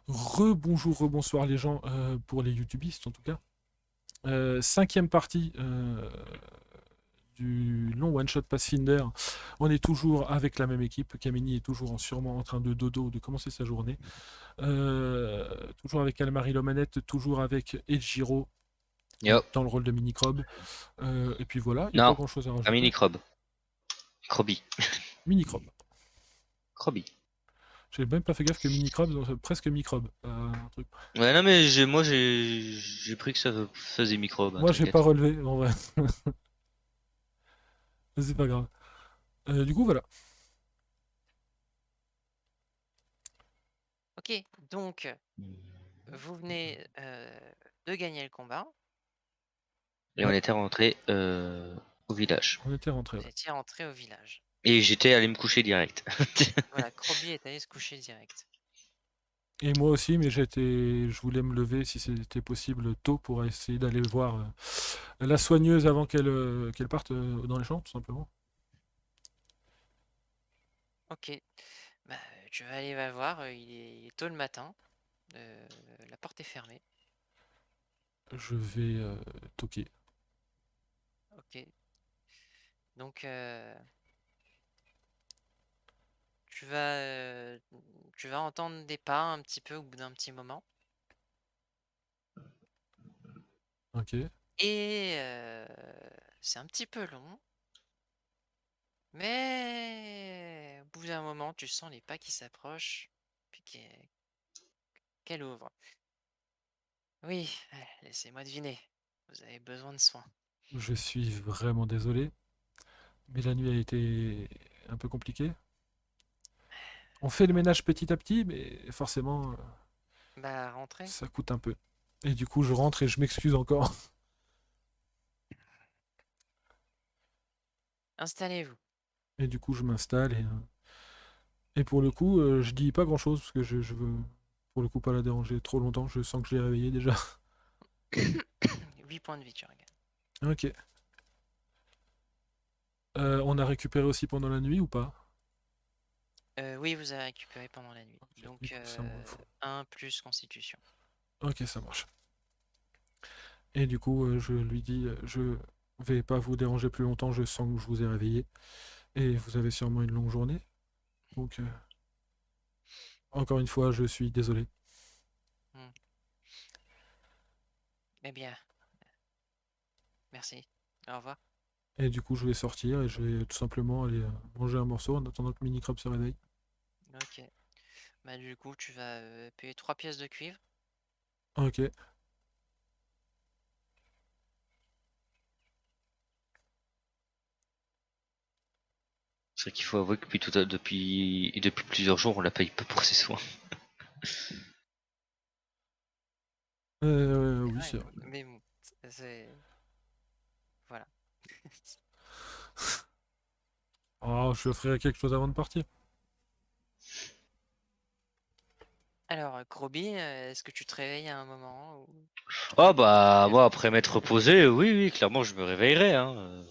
Rebonjour, rebonsoir les gens, pour les youtubistes en tout cas. Cinquième partie du long one-shot Pathfinder. On est toujours avec la même équipe. Kamini est toujours sûrement en train de dodo, de commencer sa journée. Toujours avec Almari Lomanette, toujours avec Ejiro Yo. dans le rôle de Minicrobe. Et puis voilà, il n'y a pas Non, grand-chose à un rajouter. mini-crobe. Croby. Minicrobe. Croby. J'ai même pas fait gaffe que Minicrobe, presque microbe. Un truc. Ouais, non, mais j'ai pris que ça faisait microbe, hein, Moi, j'ai pas t'inquiète. relevé, en vrai. C'est pas grave. Du coup, voilà. Ok, donc vous venez de gagner le combat. Et on Ouais, était rentré au village. on était rentré, Vous ouais. étiez rentré au village. Et j'étais allé me coucher direct. Voilà, Krobi est allé se coucher direct. Et moi aussi, mais je voulais me lever si c'était possible tôt pour essayer d'aller voir la soigneuse avant qu'elle parte dans les champs, tout simplement. Ok, bah, tu vas aller la voir, il est tôt le matin, la porte est fermée. Je vais toquer. Ok, donc tu vas, euh, tu vas entendre des pas un petit peu au bout d'un petit moment. Ok. Et c'est un petit peu long, mais au bout d'un moment, tu sens les pas qui s'approchent, puis qu'elle ouvre. Oui, laissez-moi deviner. Vous avez besoin de soins. Je suis vraiment désolé, mais la nuit a été un peu compliquée. On fait le ménage petit à petit, mais forcément, Bah, rentrez. ça coûte un peu. Et du coup, je rentre et je m'excuse encore. Installez-vous. Et du coup, je m'installe et pour le coup, je dis pas grand-chose parce que je veux, pour le coup, pas la déranger trop longtemps. Je sens que je l'ai réveillée déjà. 8 points de vie, tu regardes. Ok. On a récupéré aussi pendant la nuit ou pas? Oui, vous avez récupéré pendant la nuit. Ok, du Donc, coup, ça m'en fout. 1 plus constitution. Ok, ça marche. Et du coup, je lui dis, je vais pas vous déranger plus longtemps, je sens que je vous ai réveillé. Et vous avez sûrement une longue journée. Donc, encore une fois, je suis désolé. Hmm. Eh bien, merci. Au revoir. Et du coup, je vais sortir et je vais tout simplement aller manger un morceau en attendant que Minicrop se réveille. Ok. Bah, du coup, tu vas payer 3 pièces de cuivre. Ok. C'est vrai qu'il faut avouer que depuis plusieurs jours, on la paye pas pour ses soins. Oui, Ouais, c'est vrai. mais bon, c'est. Voilà. Oh, je lui offrirai quelque chose avant de partir. Alors, Groby, est-ce que tu te réveilles à un moment ou tu Oh veux plutôt bah, dormir? moi après m'être reposé, oui, oui, clairement, je me réveillerai, hein.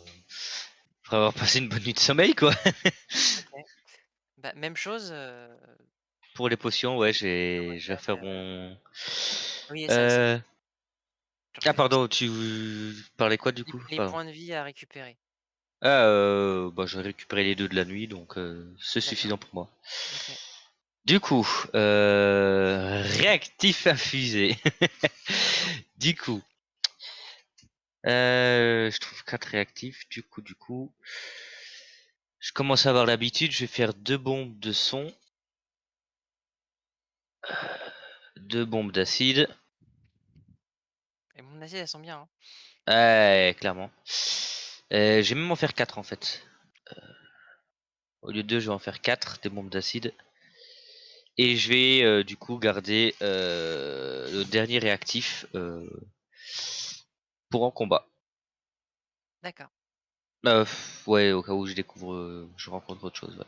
Après avoir passé une bonne nuit de sommeil, quoi. Ok. Bah, même chose. Pour les potions, ouais, Je je vais faire regarde. mon. Oui, ça. Euh... Ah, Je pardon, tu parlais quoi du coup? les Pardon. points de vie à récupérer. Ah, bah, je vais récupérer les deux de la nuit, donc c'est D'accord. suffisant pour moi. Ok. Du coup, réactif infusé. Du coup, je trouve 4 réactifs. Du coup, je commence à avoir l'habitude. Je vais faire 2 bombes de son, 2 bombes d'acide. Et mon assiette, elles sont bien, hein. Ouais, clairement. Je vais même en faire 4 en fait. Au lieu de 2, je vais en faire 4 des bombes d'acide. Et je vais du coup garder le dernier réactif pour en combat. D'accord. Ouais, au cas où je rencontre autre chose. Ouais.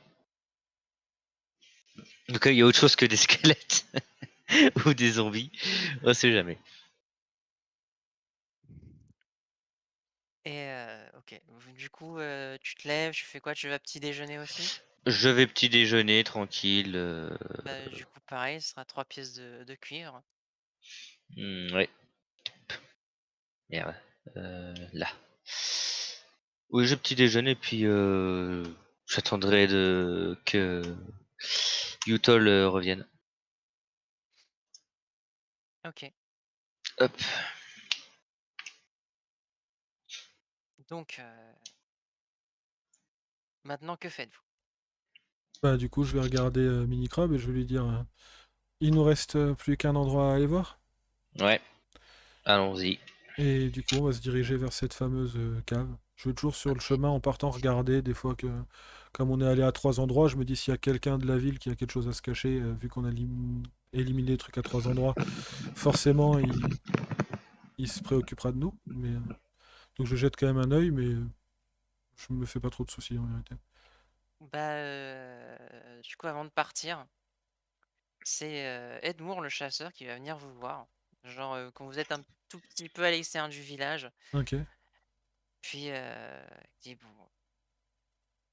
Au cas où il y a autre chose que des squelettes ou des zombies, on sait jamais. Et ok. Du coup, tu te lèves, tu fais quoi? Tu vas petit déjeuner aussi? Je vais petit déjeuner tranquille. Bah, du coup, pareil, ce sera 3 pièces de cuivre. Ouais. Merde. Là. Oui, je petit déjeuner puis j'attendrai que Yutol revienne. OK. Hop. Donc, maintenant que faites-vous? Bah, du coup, je vais regarder Minicrobe et je vais lui dire il nous reste plus qu'un endroit à aller voir. Ouais. Allons-y. Et du coup, on va se diriger vers cette fameuse cave. Je vais toujours sur le OK. chemin en partant regarder, des fois que, comme on est allé à 3 endroits, je me dis s'il y a quelqu'un de la ville qui a quelque chose à se cacher, vu qu'on a éliminé des trucs à 3 endroits, forcément il se préoccupera de nous. Mais, donc je jette quand même un œil, mais je me fais pas trop de soucis en vérité. Bah, du coup, avant de partir, c'est, Edmour le chasseur qui va venir vous voir. Genre, quand vous êtes un tout petit peu à l'extérieur du village. Ok, Puis, il dit: «Bon,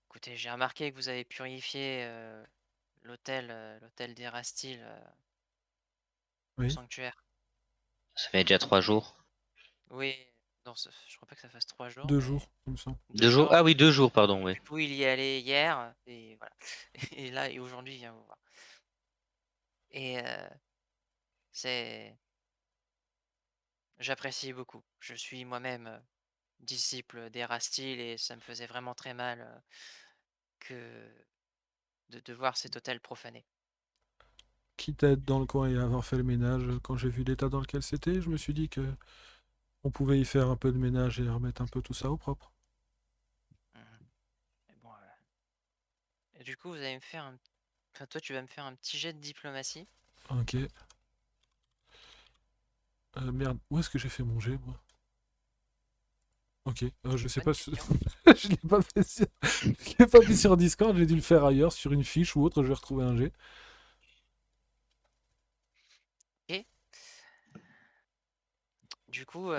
écoutez, j'ai remarqué que vous avez purifié, l'hôtel d'Erastil, au oui. sanctuaire». Ça fait déjà 3 jours. Oui, non, je crois pas que ça fasse 3 jours, 2 jours, mais il me semble. 2 2 jours? jours. Ah oui, 2 jours, pardon, oui. Du coup, il y est allé hier et voilà. Et là et aujourd'hui, il vient vous voir. Et c'est j'apprécie beaucoup. Je suis moi-même, disciple d'Erastil et ça me faisait vraiment très mal, que de voir cet hôtel profané. Quitte à être dans le coin et à avoir fait le ménage, quand j'ai vu l'état dans lequel c'était, je me suis dit que on pouvait y faire un peu de ménage et remettre un peu tout ça au propre. Mmh. Et bon, et du coup, vous allez me faire enfin, toi, tu vas me faire un petit jet de diplomatie. Ok. Merde, où est-ce que j'ai fait mon jet, moi? Ok, je sais Bonne pas. question. Je l'ai pas fait sur... je l'ai pas fait sur Discord, j'ai dû le faire ailleurs, sur une fiche ou autre, je vais retrouver un jet. Et du coup,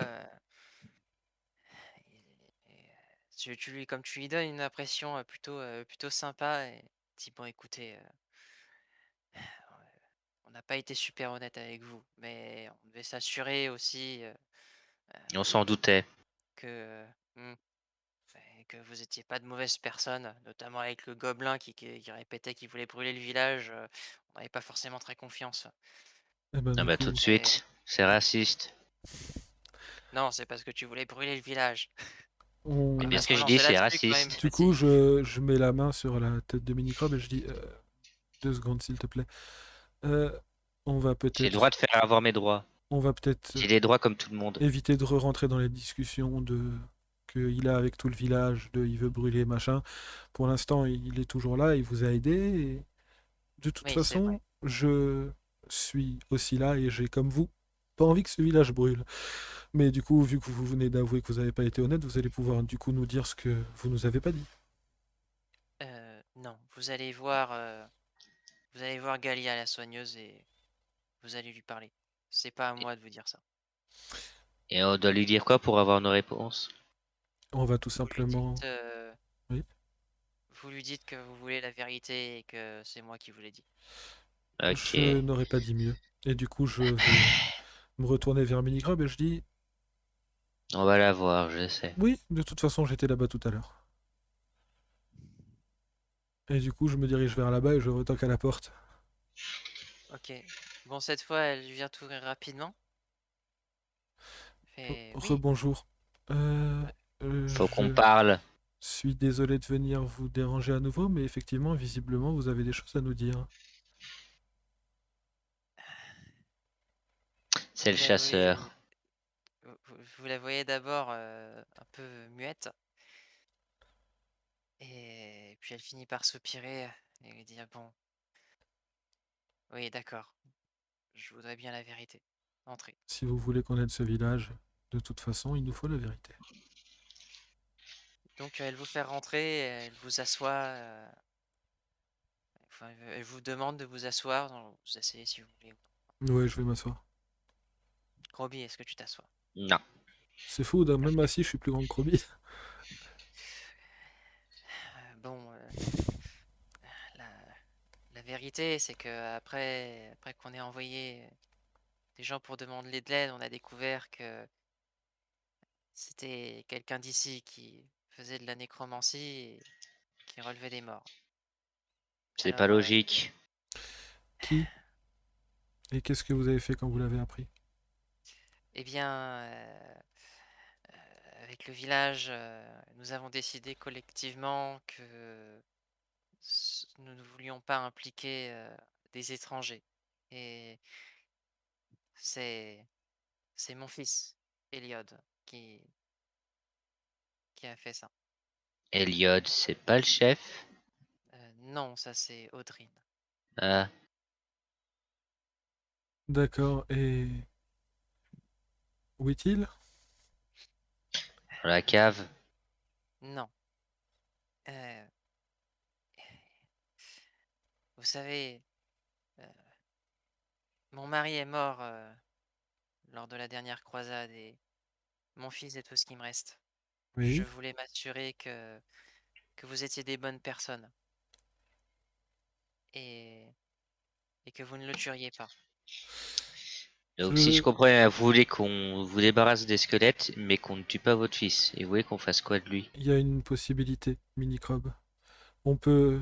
comme tu lui donnes une impression, plutôt sympa et dis: «Bon écoutez, on n'a pas été super honnête avec vous, mais on devait s'assurer aussi, On s'en doutait. que, mmh, que vous étiez pas de mauvaises personnes, notamment avec le gobelin qui répétait qu'il voulait brûler le village, on n'avait pas forcément très confiance». Et ben Ah du bah tout coup, de Et suite. C'est raciste. non, c'est parce que tu voulais brûler le village. On C'est va on... bien pas ce se que je dis, relancer c'est là-dessus quand même, raciste. Du coup, Fatih. je mets la main sur la tête de Minicrobe et je dis 2 secondes, s'il te plaît. Euh, on va J'ai le droit peut-être, de faire avoir mes droits. on va peut-être J'ai des droits comme tout le monde. éviter de re-rentrer dans les discussions de qu'il a avec tout le village, de il veut brûler machin. Pour l'instant, il est toujours là, il vous a aidé. Et de toute Oui, c'est vrai. façon, je suis aussi là et j'ai, comme vous, pas envie que ce village brûle. Mais du coup, vu que vous venez d'avouer que vous n'avez pas été honnête, vous allez pouvoir du coup nous dire ce que vous nous avez pas dit. Non, vous allez voir Galia la soigneuse et vous allez lui parler. C'est pas à moi de vous dire ça. Et on doit lui dire quoi pour avoir nos réponses? On va tout Vous lui dites, simplement... Oui. vous lui dites que vous voulez la vérité et que c'est moi qui vous l'ai dit. Je Ok. n'aurais pas dit mieux. Et du coup, je vais me retourner vers Minicrobe et je dis On va la voir, je sais. oui, de toute façon, j'étais là-bas tout à l'heure. Et du coup, je me dirige vers là-bas et je retoque à la porte. Ok. Bon, cette fois, elle vient t'ouvrir rapidement. Fait oui. Rebonjour. Euh, Faut qu'on je parle. suis désolé de venir vous déranger à nouveau, mais effectivement, visiblement, vous avez des choses à nous dire. C'est le Vous la chasseur. voyez, vous la voyez d'abord un peu muette et puis elle finit par soupirer et dire bon, oui, d'accord. Je voudrais bien la vérité. Entrez. Si vous voulez qu'on aide ce village, de toute façon, il nous faut la vérité. Donc elle vous fait rentrer, elle vous assoit, enfin elle vous demande de vous asseoir, donc vous asseyez si vous voulez. Ouais, je vais m'asseoir. Roby, est-ce que tu t'assois? Non. C'est fou, même assis, je suis plus grand que Roby. Bon, vérité, c'est que après qu'on ait envoyé des gens pour demander de l'aide, on a découvert que c'était quelqu'un d'ici qui faisait de la nécromancie et qui relevait des morts. C'est pas Alors, logique. Qui? Et qu'est-ce que vous avez fait quand vous l'avez appris? eh bien, avec le village, nous avons décidé collectivement que nous ne voulions pas impliquer des étrangers. Et c'est c'est mon fils, Eliod, qui a fait ça. Elliot, c'est pas le chef. Non, ça c'est Audrine. Ah, D'accord, et où est-il? dans la cave. Non. Euh, Vous savez, euh, mon mari est mort lors de la dernière croisade et mon fils est tout ce qui me reste. Je Oui. voulais m'assurer que vous étiez des bonnes personnes et, et que vous ne le tueriez pas. Donc si je Je... comprends bien, vous voulez qu'on vous débarrasse des squelettes, mais qu'on ne tue pas votre fils. Et vous voulez qu'on fasse quoi de lui? Il y a une possibilité, Minicrobe. On peut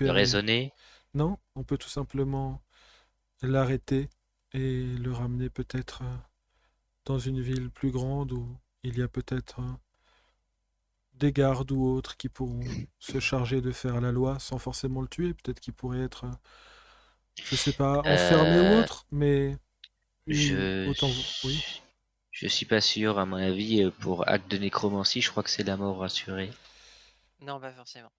De récupérer... raisonner? Non, on peut tout simplement l'arrêter et le ramener peut-être dans une ville plus grande où il y a peut-être des gardes ou autres qui pourront se charger de faire la loi sans forcément le tuer. Peut-être qu'il pourrait être, je sais pas, enfermé ou Euh, autre, mais je... autant vous. Oui. Je suis pas sûr, à mon avis, pour acte de nécromancie, je crois que c'est la mort assurée. Non, pas forcément.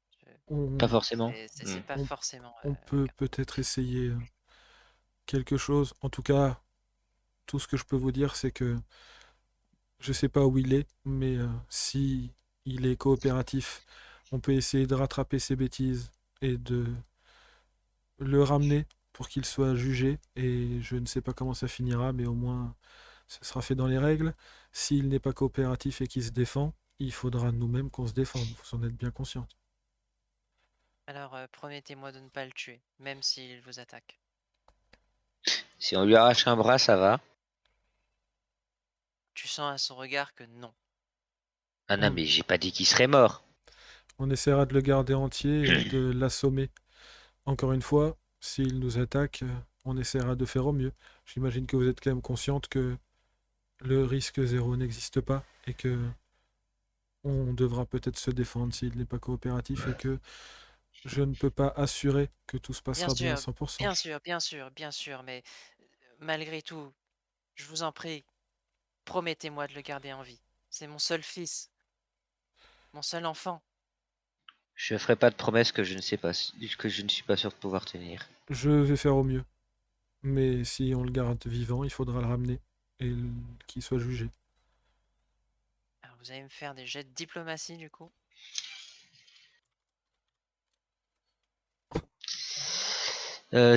Pas On, forcément. C'est Hmm. pas on, forcément on le peut cas. peut-être essayer quelque chose. En tout cas, tout ce que je peux vous dire, c'est que je sais pas où il est, mais si il est coopératif, on peut essayer de rattraper ses bêtises et de le ramener pour qu'il soit jugé. Et je ne sais pas comment ça finira, mais au moins ce sera fait dans les règles. S'il n'est pas coopératif et qu'il se défend, il faudra nous-mêmes qu'on se défende. Vous en êtes bien consciente. Alors, promettez-moi de ne pas le tuer, même s'il vous attaque. Si on lui arrache un bras, ça va. Tu sens à son regard que non. Ah non, On, mais j'ai pas dit qu'il serait mort. on essaiera de le garder entier et de l'assommer. Encore une fois, s'il nous attaque, on essaiera de faire au mieux. J'imagine que vous êtes quand même consciente que le risque zéro n'existe pas et que on devra peut-être se défendre s'il n'est pas coopératif et que je ne peux pas assurer que tout se Bien passera bien à sûr, 100%. bien sûr, bien sûr, bien sûr, mais malgré tout, je vous en prie, promettez-moi de le garder en vie. C'est mon seul fils, mon seul enfant. Je ferai pas de promesses que je ne sais pas, que je ne suis pas sûr de pouvoir tenir. Je vais faire au mieux. Mais si on le garde vivant, il faudra le ramener et qu'il soit jugé. Alors, vous allez me faire des jets de diplomatie, du coup.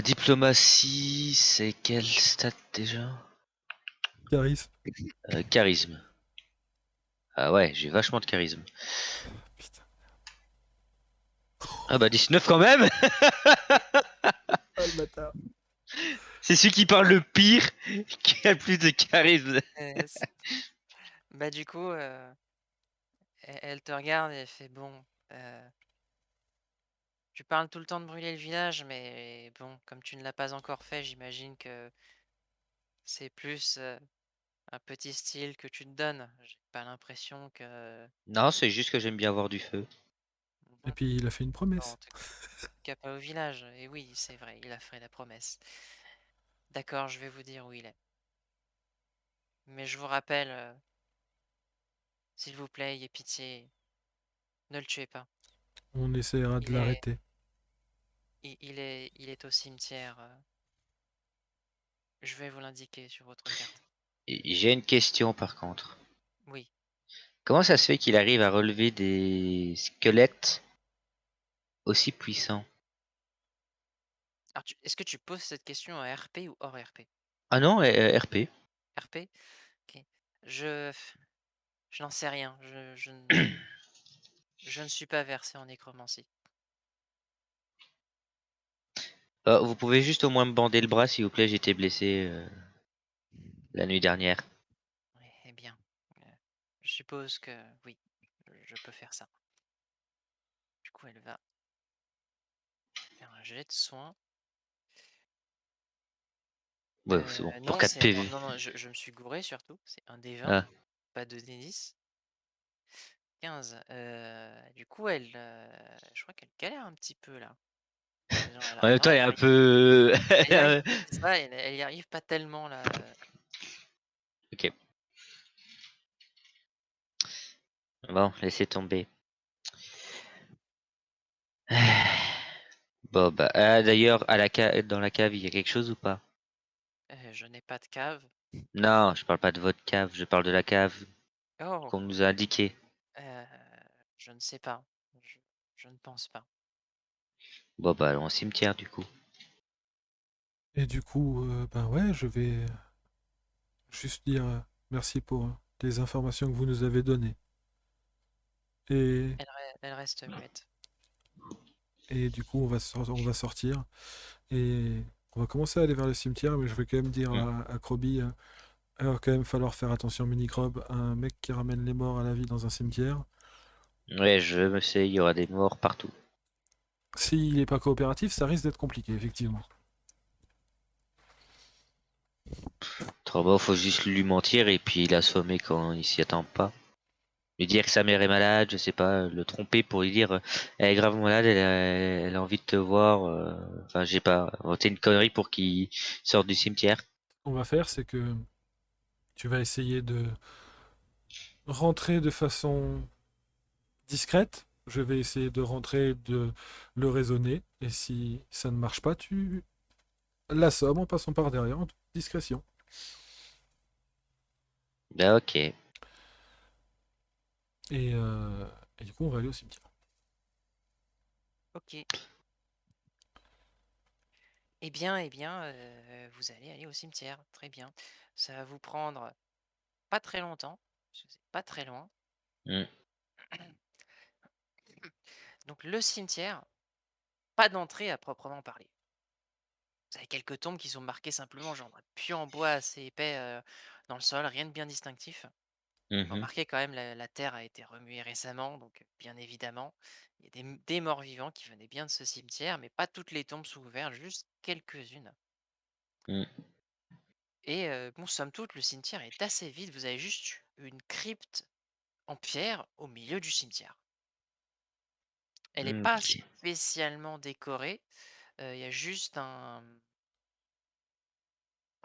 Diplomatie, c'est quel stat déjà? Caris. Charisme. Ah ouais, j'ai vachement de charisme. Putain. Ah bah 19 quand même. Ah le bâtard. C'est celui qui parle le pire qui a le plus de charisme. Euh, c- Bah, du coup, elle te regarde et elle fait bon. Tu parles tout le temps de brûler le village, mais bon, comme tu ne l'as pas encore fait, j'imagine que c'est plus un petit style que tu te donnes. J'ai pas l'impression que. Non, c'est juste que j'aime bien avoir du feu. Et Bon, puis il a fait une en promesse. tout cas pas au village. Et oui, c'est vrai, il a fait la promesse. D'accord, je vais vous dire où il est. Mais je vous rappelle, s'il vous plaît, ayez pitié, ne le tuez pas. On essaiera de Il est, l'arrêter. il est au cimetière. Je vais vous l'indiquer sur votre carte. Et j'ai une question par contre. Oui. Comment ça se fait qu'il arrive à relever des squelettes aussi puissants? Alors, est-ce que tu poses cette question en RP ou hors RP? Ah non, RP. RP? Ok. Je, je n'en sais rien. Je ne suis pas versé en nécromancie. Vous pouvez juste au moins me bander le bras, s'il vous plaît, j'ai été blessé la nuit dernière. Ouais, eh bien, je suppose que oui, je peux faire ça. Du coup, elle va faire un jet de soin. Ouais, c'est bon, pour Non, 4 c'est attends, PV. non, non, je me suis gouré surtout, c'est un D20, Ah. pas 2D10. 15. Du coup, elle, je crois qu'elle galère un petit peu là. Genre, En même temps, elle est un peu. elle y arrive, c'est ça, elle y arrive pas tellement là. Ok. Bon, laissez tomber. Bon, bah, d'ailleurs, dans la cave, il y a quelque chose ou pas? Je n'ai pas de cave. Non, je parle pas de votre cave, je parle de la cave Oh, qu'on nous a indiquée. heu, je ne sais pas. Je je ne pense pas. Bon, bah, allons au cimetière, du coup. Et du coup, ben ouais, je vais juste dire merci pour les informations que vous nous avez données. Et, Elle reste muette. et du coup, on va sortir et on va commencer à aller vers le cimetière, mais je vais quand même dire Hmm. à Krobi, il va quand même falloir faire attention, Minicrobe, un mec qui ramène les morts à la vie dans un cimetière. Ouais, je me sais, il y aura des morts partout. S'il n'est pas coopératif, ça risque d'être compliqué, effectivement. Trop bon, faut juste lui mentir et puis l'assommer quand il s'y attend pas. Lui dire que sa mère est malade, je sais pas, le tromper pour lui dire elle est grave malade, elle a envie de te voir. Enfin, j'ai pas inventé une connerie pour qu'il sorte du cimetière. Ce qu'on va faire, c'est que tu vas essayer de rentrer de façon discrète. Je vais essayer de rentrer, de le raisonner. Et si ça ne marche pas, tu l'assommes en passant par derrière en toute discrétion. Bah, ok. Et, euh, et du coup, on va aller au cimetière. OK. Eh bien, vous allez aller au cimetière. Très bien. Ça va vous prendre pas très longtemps, parce que c'est pas très loin. Hmm. Donc le cimetière, pas d'entrée à proprement parler. Vous avez quelques tombes qui sont marquées simplement genre d'un puits en bois assez épais, dans le sol, rien de bien distinctif. Mhm. Remarquez quand même la terre a été remuée récemment, donc bien évidemment, il y a des morts vivants qui venaient bien de ce cimetière, mais pas toutes les tombes sont ouvertes, juste quelques-unes. Hmm. Et bon, somme toute, le cimetière est assez vide, vous avez juste une crypte en pierre au milieu du cimetière. Elle n'est pas Ok. spécialement décorée, il y a juste un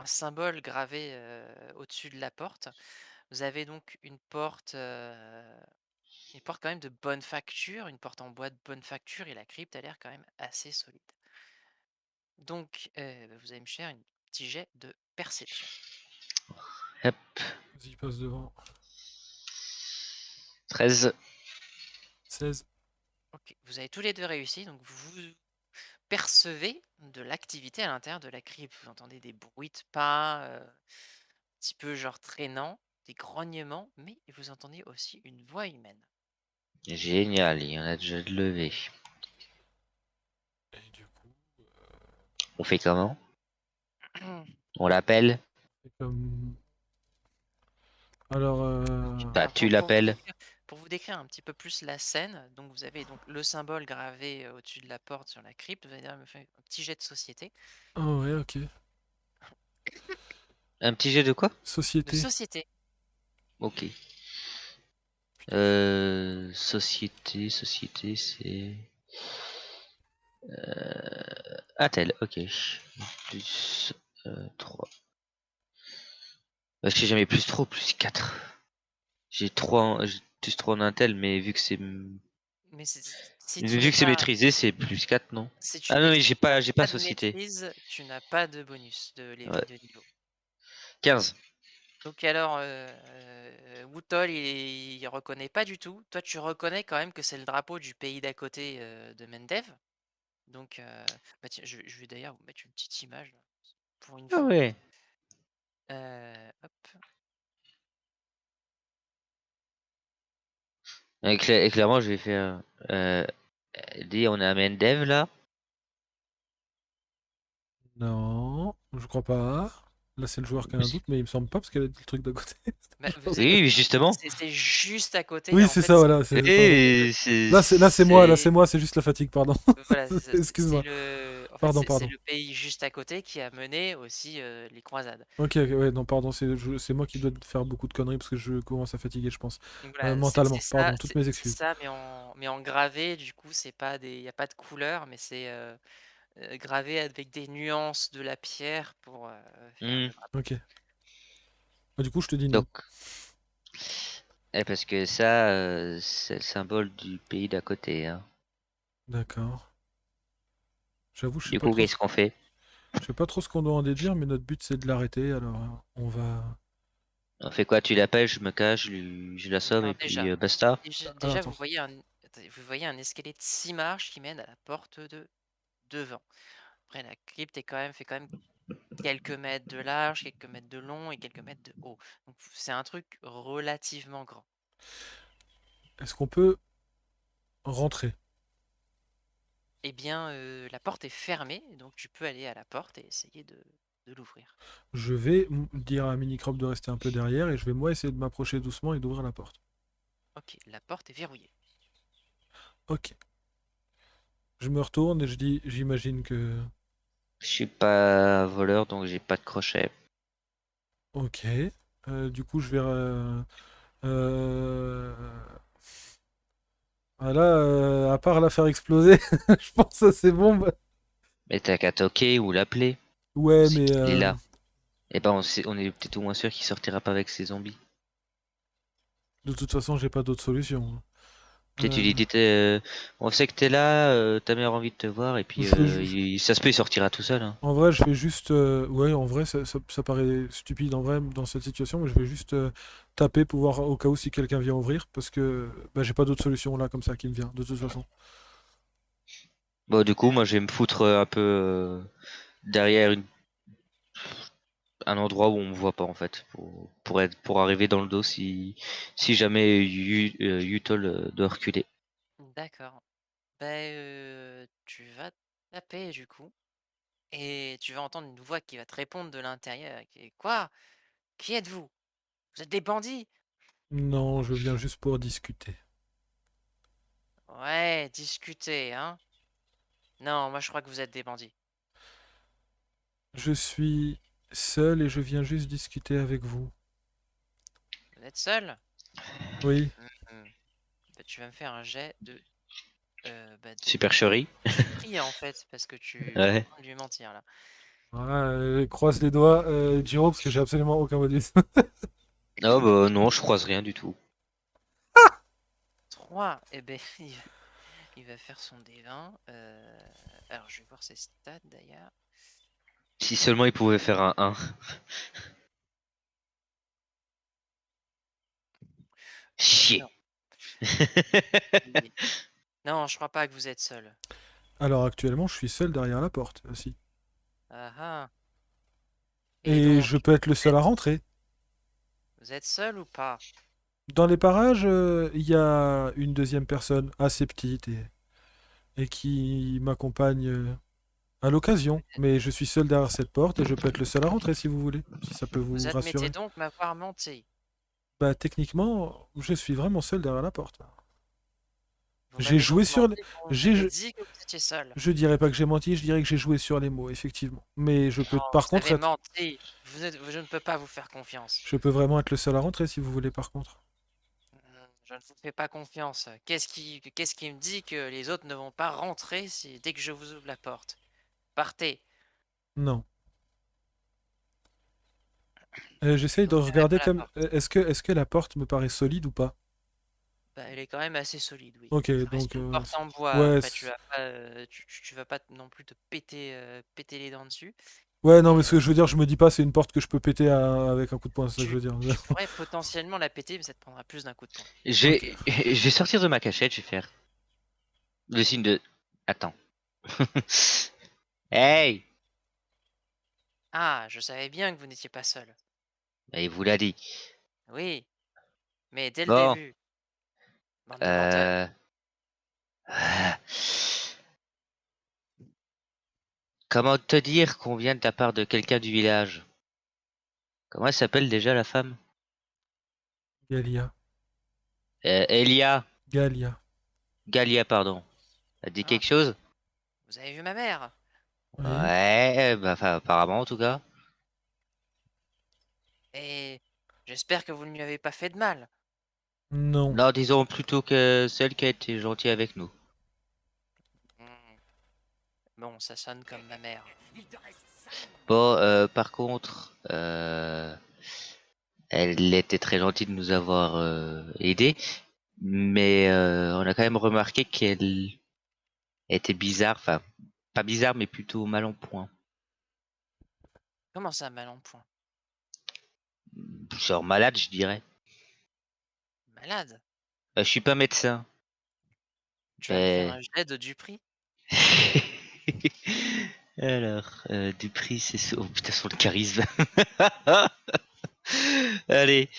symbole gravé, au-dessus de la porte. Vous avez donc une porte quand même de bonne facture, une porte en bois de bonne facture et la crypte a l'air quand même assez solide. Donc, bah, vous allez me faire un petit jet de perception. Hop. Vas-y, passe devant. 13. 16. OK, vous avez tous les 2 réussi, donc vous percevez de l'activité à l'intérieur de la crypte. Vous entendez des bruits de pas, un petit peu genre traînants, des grognements, mais vous entendez aussi une voix humaine. Génial, il y en a déjà de levé. Et du coup, On fait comment? On l'appelle? c'est comme. Alors, Bah, Alors tu l'appelles? pour vous décrire un petit peu plus la scène, donc vous avez donc le symbole gravé, au-dessus de la porte sur la crypte. Vous allez devoir me faire un petit jet de société. oh ouais, ok. Un petit jet de quoi? De Société. société. Ok. Putain, je- Société, c'est... Attel, ok. Plus 3. Parce que j'ai jamais plus 3 plus 4. J'ai plus 3 en Intel, mais Mais si tu n'es vu que c'est pas maîtrisé, c'est plus 4, non? si tu Ah non, n'es mais si tu n'as j'ai pas pas de société. maîtrise, tu n'as pas de bonus Ouais. de niveau. 15. Donc alors, Wootol, il reconnaît pas du tout. Toi, tu reconnais quand même que c'est le drapeau du pays d'à côté, de Mendev. Donc, bah tiens, je vais d'ailleurs vous mettre une petite image là, pour une Ah fois. ouais. Hop. Et clairement, je vais faire... dis, on a un main dev, là. Non, je crois pas. Là, c'est le joueur qui a Mais un si. doute, mais il me semble pas parce qu'elle a dit le truc d'à côté. Bah, Je vous pense êtes, pas. Oui, justement. c'est juste à côté. Oui, En c'est fait, ça, voilà. Pardon. Et Là, c'est moi, c'est c'est juste la fatigue, pardon. voilà, Excuse-moi. en fait, Pardon, c'est pardon. le pays juste à côté qui a mené aussi les croisades. Ok, ouais, non, pardon, c'est moi qui dois faire beaucoup de conneries parce que je commence à fatiguer, je pense. Donc voilà, c'est Mentalement, ça, pardon, toutes mes c'est excuses. ça, mais en gravé, du coup, c'est pas des, y a pas de couleur, mais c'est gravé avec des nuances de la pierre pour faire Hmm. le drapeau. Ok. Ah, du coup, je te dis non. Donc, parce que ça, c'est le symbole du pays d'à côté, hein. D'accord. J'avoue, Du coup, qu'est-ce qu'on fait? je sais pas trop ce qu'on doit en déduire, mais notre but c'est de l'arrêter, alors on va. On fait quoi? Tu l'appelles, je me cache, je l'assomme et Alors puis basta? Alors déjà, attends. vous voyez un escalier de 6 marches qui mène à la porte de devant. Après, la crypte fait quand même quelques mètres de large, quelques mètres de long et quelques mètres de haut. Donc c'est un truc relativement grand. Est-ce qu'on peut rentrer? Eh bien, la porte est fermée, donc tu peux aller à la porte et essayer de l'ouvrir. Je vais dire à Minicrop de rester un peu derrière et je vais moi essayer de m'approcher doucement et d'ouvrir la porte. Ok, la porte est verrouillée. Ok. Je me retourne et je dis, j'imagine que. Je suis pas voleur, donc j'ai pas de crochet. Ok. Du coup, je vais. Euh, ah là, à part la faire exploser, je pense à ces bombes. Mais t'as qu'à toquer ou l'appeler. On Ouais, sait mais qu'il est là. Et ben, on est peut-être au moins sûr qu'il sortira pas avec ses zombies. de toute façon, j'ai pas d'autre solution. Peut-être tu Euh, lui dis, on sait que t'es là, ta mère a envie de te voir, et puis je- ça se peut, il sortira tout seul, hein. En vrai, je vais juste. Ouais, en vrai, ça paraît stupide en vrai dans cette situation, mais je vais juste taper pour voir au cas où si quelqu'un vient ouvrir, parce que bah, j'ai pas d'autre solution là comme ça qui me vient, de toute façon. Bon, du coup, moi, je vais me foutre un peu derrière un endroit où on me voit pas, en fait, pour arriver dans le dos si jamais Yutol doit reculer. D'accord. Ben, tu vas taper du coup, et tu vas entendre une voix qui va te répondre de l'intérieur. Qui est, quoi? Qui êtes-vous? Vous êtes des bandits? Non, je viens juste pour discuter. Ouais, discutez, hein? Non, moi je crois que vous êtes des bandits. Je suis seul et je viens juste discuter avec vous. Vous êtes seul? Oui, Mhm. Bah, tu vas me faire un jet Supercherie. de surpris en fait, parce que tu es en Ouais. train de lui mentir là. voilà, croise les doigts, Giro, parce que j'ai absolument aucun modus. Oh, bah, non, je croise rien du tout. 3, eh ben, il va faire son D20. Alors, je vais voir ses stats d'ailleurs. Si seulement il pouvait faire un 1. Chier. Non, non, je crois pas que vous êtes seul. Alors actuellement, je suis seul derrière la porte, aussi. Ah ah. Et Et donc, je peux être le seul à rentrer. vous êtes seul ou pas? Dans les parages, il y a une deuxième personne assez petite et qui m'accompagne à l'occasion. Mais je suis seul derrière cette porte et je peux être le seul à rentrer si vous voulez, si ça peut Vous vous admettez rassurer. donc m'avoir menti. Bah techniquement, je suis vraiment seul derrière la porte. Vous J'ai m'avez joué donc sur les... menti quand vous m'avez J'ai... dit que vous étiez seul. Je dirais pas que j'ai menti, je dirais que j'ai joué sur les mots, effectivement. Mais je peux Non, par vous contre avez être... menti. Je ne peux pas vous faire confiance. Je peux vraiment être le seul à rentrer si vous voulez par contre. Je ne vous fais pas confiance. Qu'est-ce qui me dit que les autres ne vont pas rentrer dès que je vous ouvre la porte? Partez. Non. J'essaye de N'ouvrez regarder pas la comme... porte. est-ce que la porte me paraît solide ou pas? Bah, elle est quand même assez solide, oui. Ok, Ça reste donc... une porte en bois. ouais, Après, tu vas pas, tu vas pas non plus te péter les dents dessus. ouais, non, mais Mais ce que je veux dire, je me dis pas c'est une porte que je peux péter avec un coup de poing, c'est ça que je veux tu, dire. tu pourrais potentiellement la péter, mais ça te prendra plus d'un coup de poing. Je Ok. vais, je vais sortir de ma cachette, je vais faire le signe de. Attends. Hey! Ah, je savais bien que vous n'étiez pas seul. Bah, il vous l'a dit. Oui, mais dès le Bon. début, bande de menteurs. Euh... ah, Comment te dire qu'on vient de la part de quelqu'un du village? Comment elle s'appelle déjà la femme? Galia. Elia. Galia. Galia, pardon. Elle dit Ah, quelque chose? vous avez vu ma mère? Oui. Ouais, bah, enfin, apparemment en tout cas. Et j'espère que vous ne lui avez pas fait de mal. Non. Non, disons plutôt que celle qui a été gentille avec nous. Hmm, bon, ça sonne comme ma mère. Bon, par contre, elle était très gentille de nous avoir aidés, mais on a quand même remarqué qu'elle était bizarre, enfin, pas bizarre, mais plutôt mal en point. Comment ça, mal en point? Genre malade, je dirais. Malade? Je suis pas médecin, Tu vas me faire mais... un jet de Dupri? Alors, du prix, c'est... Oh putain, sur le charisme. Allez.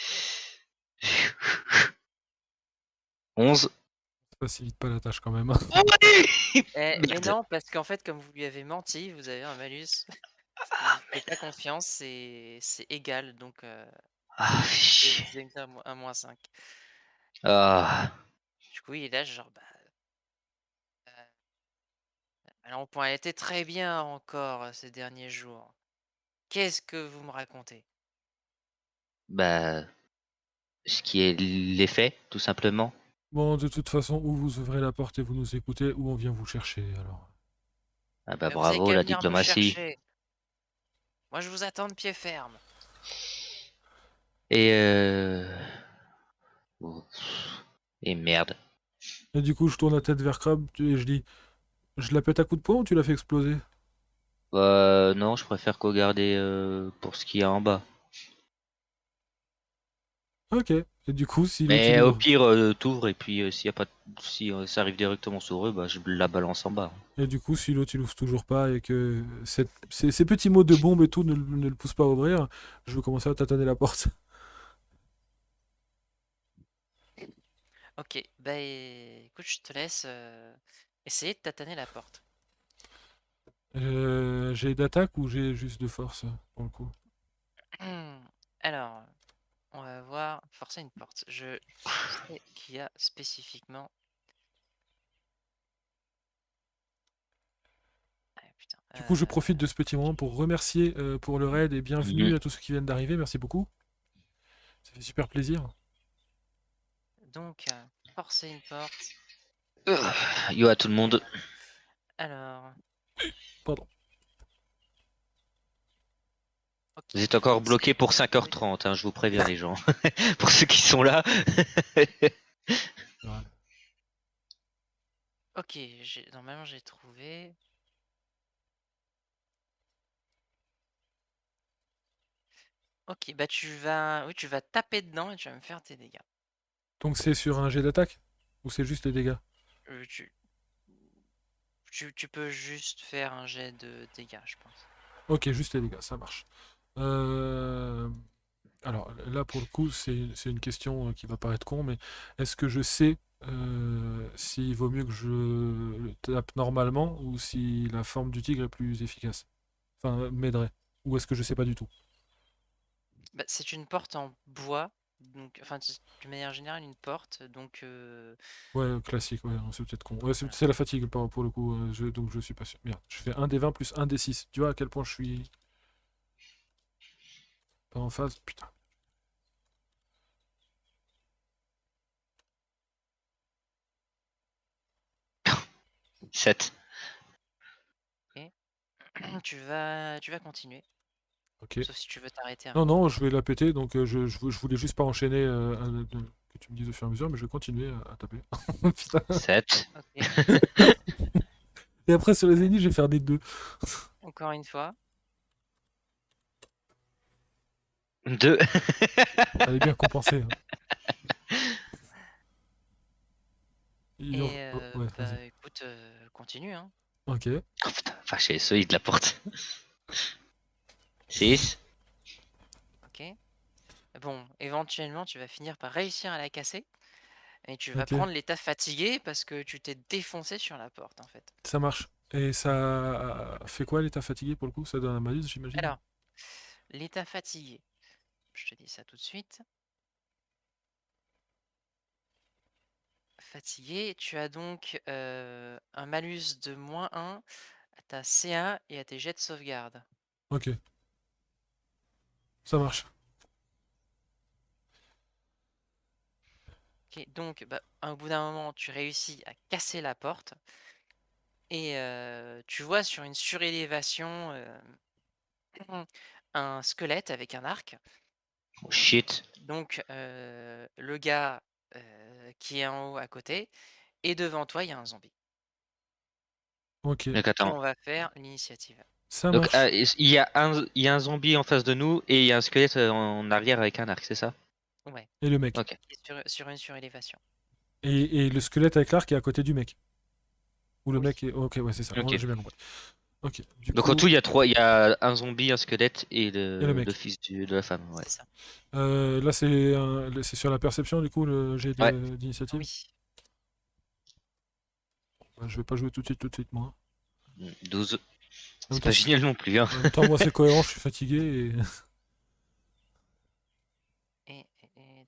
11. Ça facilite pas la tâche quand même. Mais Merde. non, parce qu'en fait, comme vous lui avez menti, vous avez un malus. Il vous fait pas confiance, c'est égal, donc Ah, vous fichier. avez mis un -5. Ah. Du coup, il est là, genre, bah, alors, point, elle était très bien encore ces derniers jours. Qu'est-ce que vous me racontez? Bah, ce qui est l'effet, tout simplement. Bon, de toute façon, ou vous ouvrez la porte et vous nous écoutez, ou on vient vous chercher, alors. Ah bah Mais vous avez bravo, qu'à la venir me diplomatie. chercher. Moi, je vous attends de pied ferme. Et oh, et merde. Et du coup, je tourne la tête vers Crab et je dis, je la pète à coups de poing ou tu la fais exploser? Non, je préfère qu'au garder pour ce qu'il y a en bas. Ok. Et du coup, si l'autre il Mais au ouvre. pire, t'ouvres et puis s'il y a pas, si ça arrive directement sur eux, bah je la balance en bas. Et du coup, si l'autre il ouvre toujours pas et que ces petits mots de bombe et tout ne le poussent pas à ouvrir, je vais commencer à tâtonner la porte. Ok, bah écoute, je te laisse essayer de tataner la porte. J'ai d'attaque ou j'ai juste de force pour le coup? Alors, on va voir forcer une porte. Je sais qu'il y a spécifiquement. Ah, putain. Du coup, je profite de ce petit moment pour remercier pour le raid et bienvenue Mhm. à tous ceux qui viennent d'arriver. Merci beaucoup. Ça fait super plaisir. Donc, forcer une porte. Yo à tout le monde. Alors, Pardon. ok, Vous êtes tu vas encore bloqué essayer pour de. 5h30, hein, je vous préviens les gens. Pour ceux qui sont là. Ouais. Ok, normalement j'ai trouvé. Ok, bah oui, tu vas taper dedans et tu vas me faire tes dégâts. Donc c'est sur un jet d'attaque? Ou c'est juste les dégâts? Euh, tu, tu peux juste faire un jet de dégâts, je pense. Ok, juste les dégâts, ça marche. Euh, Alors là, pour le coup, c'est une question qui va paraître con, mais est-ce que je sais s'il vaut mieux que je le tape normalement ou si la forme du tigre est plus efficace? Enfin, m'aiderait. Ou est-ce que je sais pas du tout? Bah, c'est une porte en bois, donc, enfin, d'une manière générale, une porte, donc, Ouais, classique, ouais, c'est peut-être con. Ouais, c'est voilà. c'est la fatigue pour le coup, donc je suis pas sûr. Merde, je fais un des 20 plus un des 6. Tu vois à quel point je suis pas en phase? Putain. 7. Ok. Tu vas continuer, Ok. sauf si tu veux t'arrêter à un Non, moment. non, je vais la péter, donc je voulais juste pas enchaîner que tu me dises au fur et à mesure, mais je vais continuer à taper. Putain. 7. Ok. Et après, sur les ennemis, je vais faire des 2. Encore une fois. 2. Fallait bien compenser, hein. Et Ouais, vas-y. bah écoute, continue, hein. Ok. Oh putain, fâché, solide la porte. 6. Ok. Bon, éventuellement, tu vas finir par réussir à la casser. Et tu vas Ok. prendre l'état fatigué parce que tu t'es défoncé sur la porte, en fait. Ça marche. Et ça fait quoi l'état fatigué pour le coup? Ça donne un malus, j'imagine? Alors, l'état fatigué. Je te dis ça tout de suite. Fatigué, tu as donc un malus de -1 à ta CA et à tes jets de sauvegarde. Ok, ça marche. Ok, donc, bah, au bout d'un moment, tu réussis à casser la porte et tu vois sur une surélévation un squelette avec un arc. Oh, shit. Donc, le gars qui est en haut à côté, et devant toi, il y a un zombie. Ok, Donc Et attends. on va faire l'initiative. ça Donc marche. il y a un zombie en face de nous et il y a un squelette en arrière avec un arc, c'est ça? Ouais, Et le mec. Ok. et sur une surélévation. Et le squelette avec l'arc est à côté du mec. Ou le Oui, mec est. Ok, ouais, c'est ça. Ok. J'ai bien compris. Ok, du Donc en coup. tout, il y a un zombie, un squelette et Et le le mec. fils de la femme. Ouais. c'est ça. Là, c'est sur la perception, du coup, le jet Ouais. d'initiative. Oui. Bah, je vais pas jouer tout de suite, moi. 12. En même C'est temps, pas génial non plus, hein. en même temps, moi, c'est cohérent, je suis fatigué et.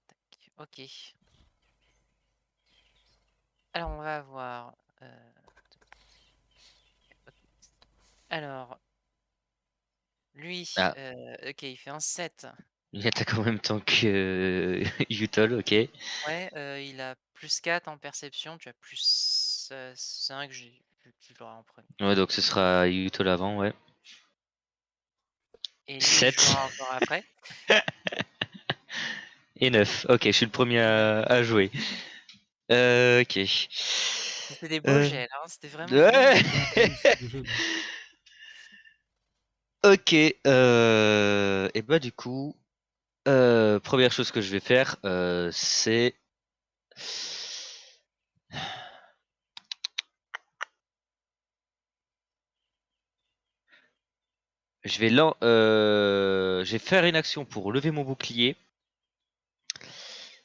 Tac. Ok. Alors, on va voir. Ok. Alors, lui, Ah, ok, il fait un 7. il attaque en même temps que Yutol, ok. Ouais, il a +4 en perception, tu as +5, tu l'auras en premier. Ouais, donc ce sera Yutol avant, ouais. Et lui, il 7 jouera encore après. et 9. Ok, je suis le premier Et 9. à jouer. Ok. C'était des beaux Euh, gels, hein, c'était vraiment des beaux Ouais. jets. Ouais, pour le coup, c'est des jeux. Ok. Et bah du coup, première chose que je vais faire, c'est je vais faire une action pour lever mon bouclier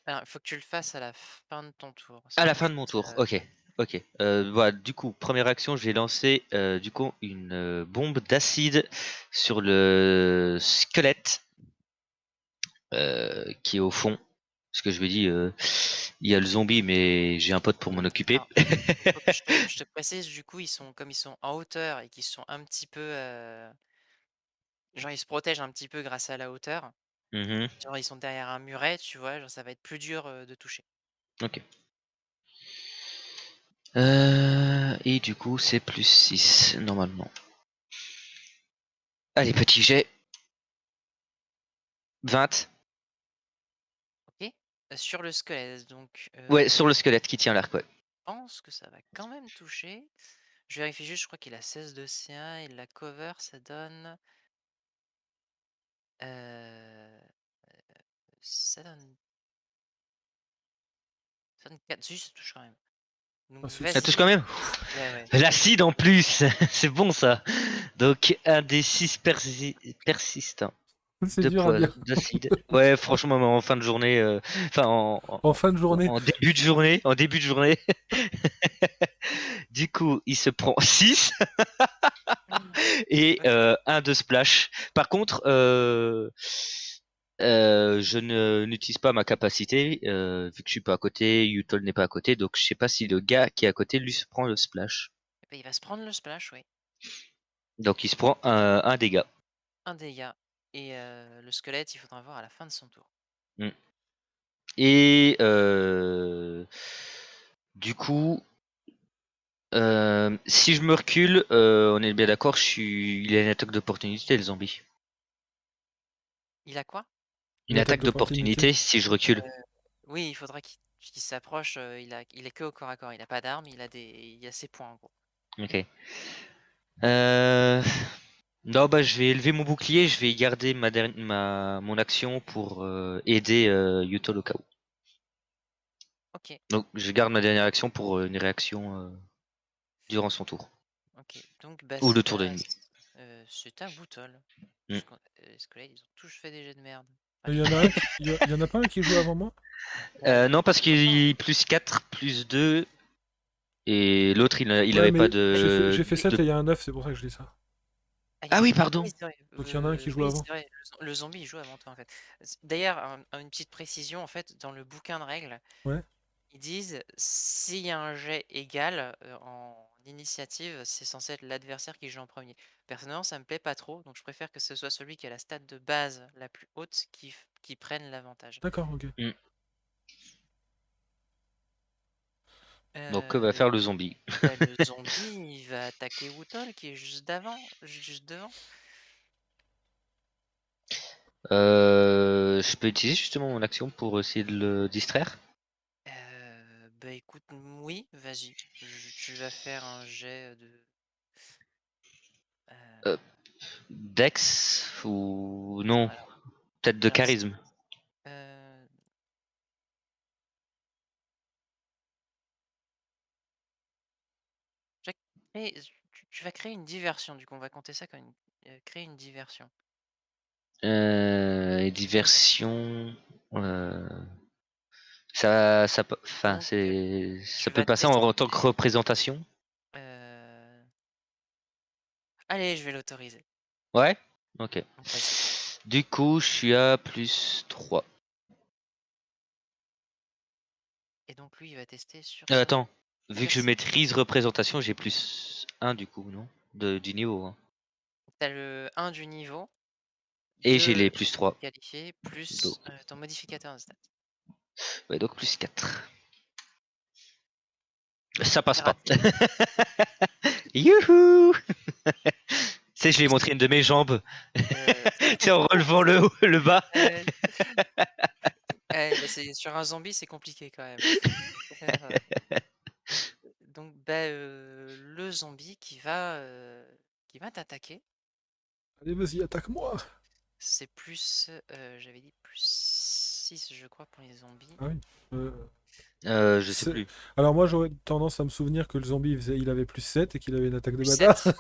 Alors, il faut que tu le fasses à la fin de ton tour. à la Sinon, fin je de mon pense tour. que. Ok. Ok. Voilà, du coup, première action, je vais lancer du coup une bombe d'acide sur le squelette qui est au fond. Parce que je lui ai dit, il y a le zombie, mais j'ai un pote pour m'en occuper. Alors, faut que je te précise, du coup, comme ils sont en hauteur et qu'ils sont un petit peu. Genre, ils se protègent un petit peu grâce à la hauteur. Mhm. Genre, ils sont derrière un muret, tu vois, genre, ça va être plus dur de toucher. Ok. Et du coup, c'est +6 normalement. Allez, petit jet. 20. Ok? Sur le squelette, donc. Ouais, sur le squelette qui tient l'arc, ouais. Pense que ça va quand même toucher. Je vérifie juste, je crois qu'il a 16 de CA et la cover, ça donne. euh, ça donne. Ça donne 4. Si, ça touche quand même. Donc Ah, Ça touche quand vas-y. même. Ouais, ouais. L'acide en plus, c'est bon ça. Donc un des 6 persistants c'est de dur à poids dire. d'acide. Ouais, franchement, en fin de journée, enfin En fin de journée. en début de journée, du coup, il se prend 6 et Ok. un de splash. Par contre, je n'utilise pas ma capacité, vu que je suis pas à côté, Yutol n'est pas à côté, donc je sais pas si le gars qui est à côté lui se prend le splash. Eh ben, il va se prendre le splash, oui. Donc il se prend un dégât. Un dégât. Et le squelette, il faudra voir à la fin de son tour. Mm. Et du coup, si je me recule, on est bien d'accord, il a une attaque d'opportunité, le zombie. Il a quoi? Une Une attaque attaque d'opportunité. d'opportunité si je recule. Oui, il faudra qu'il s'approche. Il est que au corps à corps. Il a pas d'arme. Il a ses points, en gros. Ok. Euh, Non, bah je vais élever mon bouclier, je vais garder mon action pour aider Yutol au cas où. Ok, Donc je garde ma dernière action pour une réaction durant son tour. ok. Donc, bah, Ou le tour de l'ennemi. c'est à Wootol. Mm. Parce que là, ils ont tous fait des jets de merde. Il Allez. y en a il y en a pas un qui joue avant moi? Non, parce qu'il plus 4, plus 2. Et l'autre, il Ouais, avait pas mais j'ai fait 7 de- et il y a un 9, c'est pour ça que je dis ça. Ah, Ah oui, oui, pardon. c'est vrai. Donc il y en a un qui joue Oui, avant. c'est vrai. Le zombie, il joue avant toi, en fait. D'ailleurs, une petite précision, en fait, dans le bouquin de règles, Ouais. ils disent s'il y a un jet égal en initiative, c'est censé être l'adversaire qui joue en premier. Personnellement, ça me plaît pas trop, donc je préfère que ce soit celui qui a la stat de base la plus haute qui prenne l'avantage. D'accord, ok. Donc, que va faire le zombie? Le zombie, il va attaquer Wootol qui est juste juste devant. Je peux utiliser justement mon action pour essayer de le distraire? Bah écoute, oui, vas-y. Tu vas faire un jet de. Euh, Dex ou non? Alors, Peut-être de alors, charisme. euh, je vais tu vas créer une diversion, du coup, on va compter ça comme créer une diversion. Et diversion. euh, enfin, Donc, ça tu peut vas passer en tant que tester. représentation? Allez, je vais l'autoriser. Ouais? Ok. Vas-y. Du coup, je suis à plus 3. Et donc, lui, il va tester sur son Attends, vu que je perception. maîtrise représentation, j'ai plus 1 du coup, non? Du niveau, hein. T'as le 1 du niveau, Et j'ai 2 les plus 3. qualifié, Donc, plus ton modificateur de stat. ouais, donc plus 4. Ça passe C'est pas. raté. Youhou! Tu sais, je lui ai Tu montré sais, une de mes jambes. euh, Tu sais, en relevant le bas. euh, bah, sur un zombie, c'est compliqué quand même. Faut faire, donc, bah, le zombie qui va t'attaquer, Allez, vas-y, attaque-moi. c'est plus, j'avais dit plus 6, je crois, pour les zombies. Ah oui. Euh, Je sais c'est- plus. Alors moi, j'aurais tendance à me souvenir que le zombie, il avait plus 7 et qu'il avait une attaque de Plus bâtard. 7.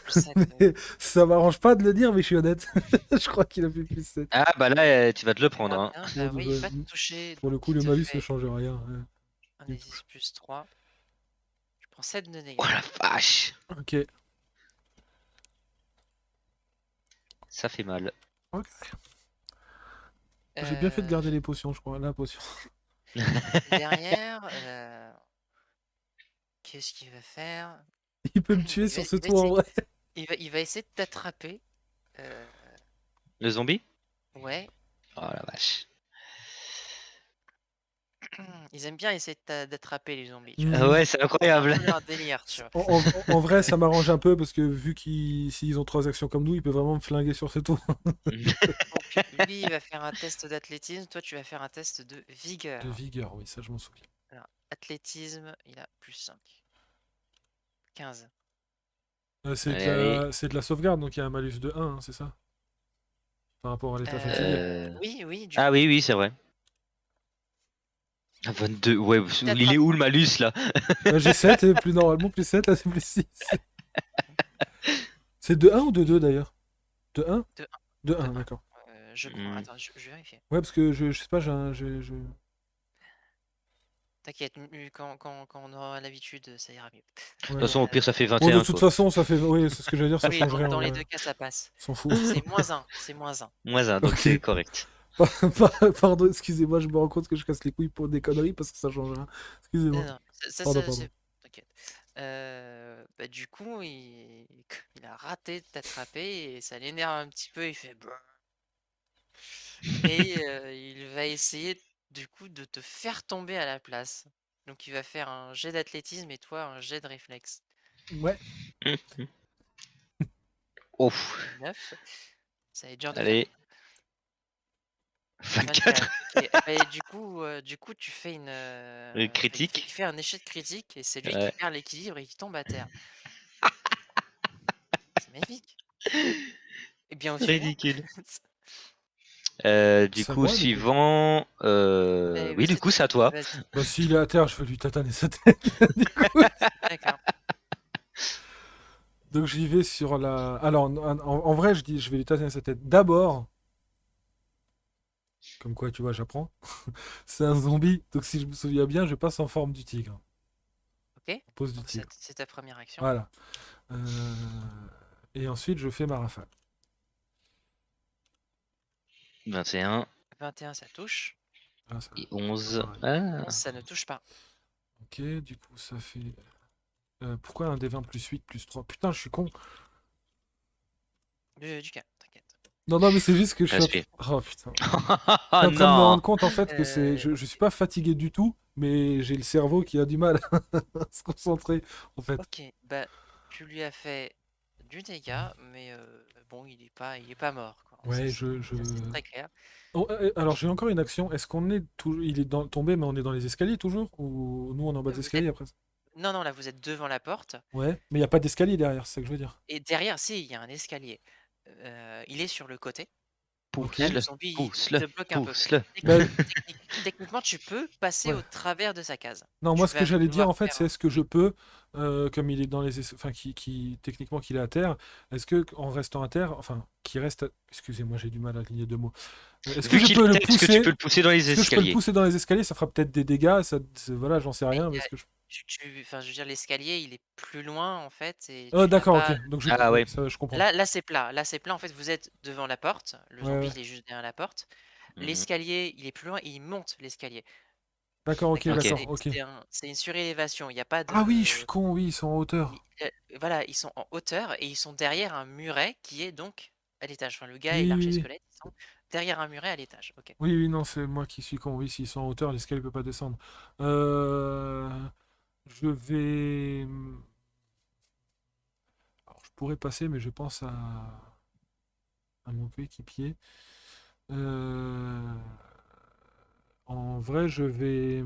Plus 7. Mais ça m'arrange pas de le dire, mais je suis honnête. Je crois qu'il a fait plus 7. Ah, bah là, tu vas te le prendre, Ah hein. bien, Bon, bah oui, il va te toucher, pour le donc coup, il le te malus ne fait change rien. Ouais, un il D6 touche. plus 3. Tu prends 7 de Oh dégâts. la vache! Ok. Ça fait mal. Ok. J'ai bien fait de garder les potions, je crois. La potion. Derrière, qu'est-ce qu'il va faire? Il peut me tuer Il va, sur ce il va tour en essayer, vrai. il va essayer de t'attraper. Euh, Le zombie? ouais, Oh la vache. ils aiment bien essayer d'attraper les zombies, tu vois. Ah Mhm. ouais, c'est C'est un incroyable. peu leur délire, tu vois. En vrai, ça m'arrange un peu parce que vu qu'ils s'ils ont 3 actions comme nous, il peut vraiment me flinguer sur ce tour. Donc, lui, il va faire un test d'athlétisme. Toi, tu vas faire un test de De vigueur. vigueur, oui, ça je m'en souviens. Alors, athlétisme, il a plus 5. 15. Allez, allez. C'est de la sauvegarde, donc il y a un malus de 1, hein, c'est ça? Par rapport à l'état fatigué. Oui, oui, du Ah coup, oui, oui, c'est vrai. Ah, 22, ouais, il il est t'attrape où le pas. malus là? Là, j'ai 7 et plus normalement plus 7, là c'est plus 6. C'est de 1 ou de 2 d'ailleurs? De 1? De 1. De De 1, 1. d'accord. Je crois. Hmm. Attends, je vais vérifier. Ouais, parce que je sais pas, T'inquiète, quand on aura l'habitude, ça ira mieux. De toute ouais. façon, au pire, ça fait Bon, de 21 toute quoi. façon, ça fait. Oui, c'est ce que j'allais dire, ça Oui, change rien en dans les vrai. deux cas, ça passe. S'en fout. C'est moins 1. C'est moins 1. Moins 1, donc c'est Ok. correct. Pardon, excusez-moi, je me rends compte que je casse les couilles pour des conneries parce que ça change rien. Excusez-moi. Non, Pardon, pardon. c'est. T'inquiète. Bah, du coup, il a raté de t'attraper et ça l'énerve un petit peu. Il fait. Brrr. Et il va essayer, du coup, de te faire tomber à la place. Donc, il va faire un jet d'athlétisme et toi, un jet de réflexe. Ouais. Ouf, 9. Ça va être dur de faire. allez, 24. 24. Ok. Eh ben, du coup, tu fais il Critique. fait un échec critique et c'est lui qui Ouais. perd l'équilibre et qui tombe à terre. C'est magnifique. Et bien au suivant. Ridicule. Du C'est à coup, moi, du coup. suivant. Eh oui, Oui, du c'est coup, toi. c'est à toi. Vas-y. Bah, s'il est à terre, je vais lui tataner sa tête. Du coup. D'accord. Donc, j'y vais sur la. Alors, en vrai, je dis, je vais lui tataner sa tête. D'abord, comme quoi, tu vois, j'apprends. C'est un zombie. Donc, si je me souviens bien, je passe en forme du tigre. Ok. On pose du Donc tir. c'est ta première action. Voilà. Et ensuite, je fais ma rafale. 21 21, ça touche. Ah, ça- et 11. pareil. Ah, 11, ça ne touche pas. Ok, du coup, ça fait. Pourquoi un D20 plus 8 plus 3? Putain, je suis con. Du calme, t'inquiète. Non, non, mais c'est juste que je suis. respire. Oh putain. Je Oh suis en train de me non! rendre compte en fait que c'est. Je suis pas fatigué du tout, mais j'ai le cerveau qui a du mal à se concentrer en fait. Ok, bah tu lui as fait du dégât, mais bon, il est pas mort, quoi. Ouais, Ça, c'est très clair. Oh, alors j'ai encore une action. Est-ce qu'on est toujours. Il est tombé, mais on est dans les escaliers toujours? Ou nous on est en bas des Vous escaliers êtes... après? Non, non, là vous êtes devant la porte, Ouais, mais il n'y a pas d'escalier derrière, c'est ça que je veux dire. et derrière, si, il y a un escalier. Il est sur le côté. Ok. Là, le Pousse-le, zombie, il pousse-le, te bloque un peu. pousse-le. Bah, Techniquement, tu peux passer ouais. au travers de sa case. Non, moi Tu ce que vas j'allais dire devoir en fait, faire c'est un... est-ce que je Oui. peux, comme il est dans les, enfin techniquement qu'il est à terre, est-ce que en restant à terre, enfin qu'il reste, excusez-moi, j'ai du mal à aligner deux mots. Est-ce que Vu je qu'il peux est le tête, est-ce que tu peux pousser? le pousser dans les Est-ce que je peux le escaliers? pousser dans les escaliers? Ça fera peut-être des dégâts, voilà, j'en sais Mais rien, mais est-ce que je... enfin, je veux dire, l'escalier, il est plus loin, en fait, et Oh, tu l'as d'accord, ok, pas... donc Ah ouais, ouais. ça je comprends. Là, c'est plat. Là, c'est plat. En fait, vous êtes devant la porte. Le Ouais, zombie, ouais. il est juste derrière la porte. Mhm. L'escalier, il est plus loin et il monte l'escalier. D'accord, ok, D'accord? Ok. d'accord, ok. C'est une surélévation. Il n'y a pas Ah oui, je suis de... con, oui, ils sont en hauteur. Voilà, ils sont en hauteur et ils sont derrière un muret qui est donc à l'étage. Enfin, le gars et Oui, oui, oui. l'archi-squelette, ils sont derrière un muret à l'étage. Ok. Oui, oui, non, c'est moi qui suis con. Oui, s'ils sont en hauteur, l'escalier peut pas descendre. Euh... Je vais. Alors, je pourrais passer, mais je pense à mon coéquipier. Euh, En vrai, je vais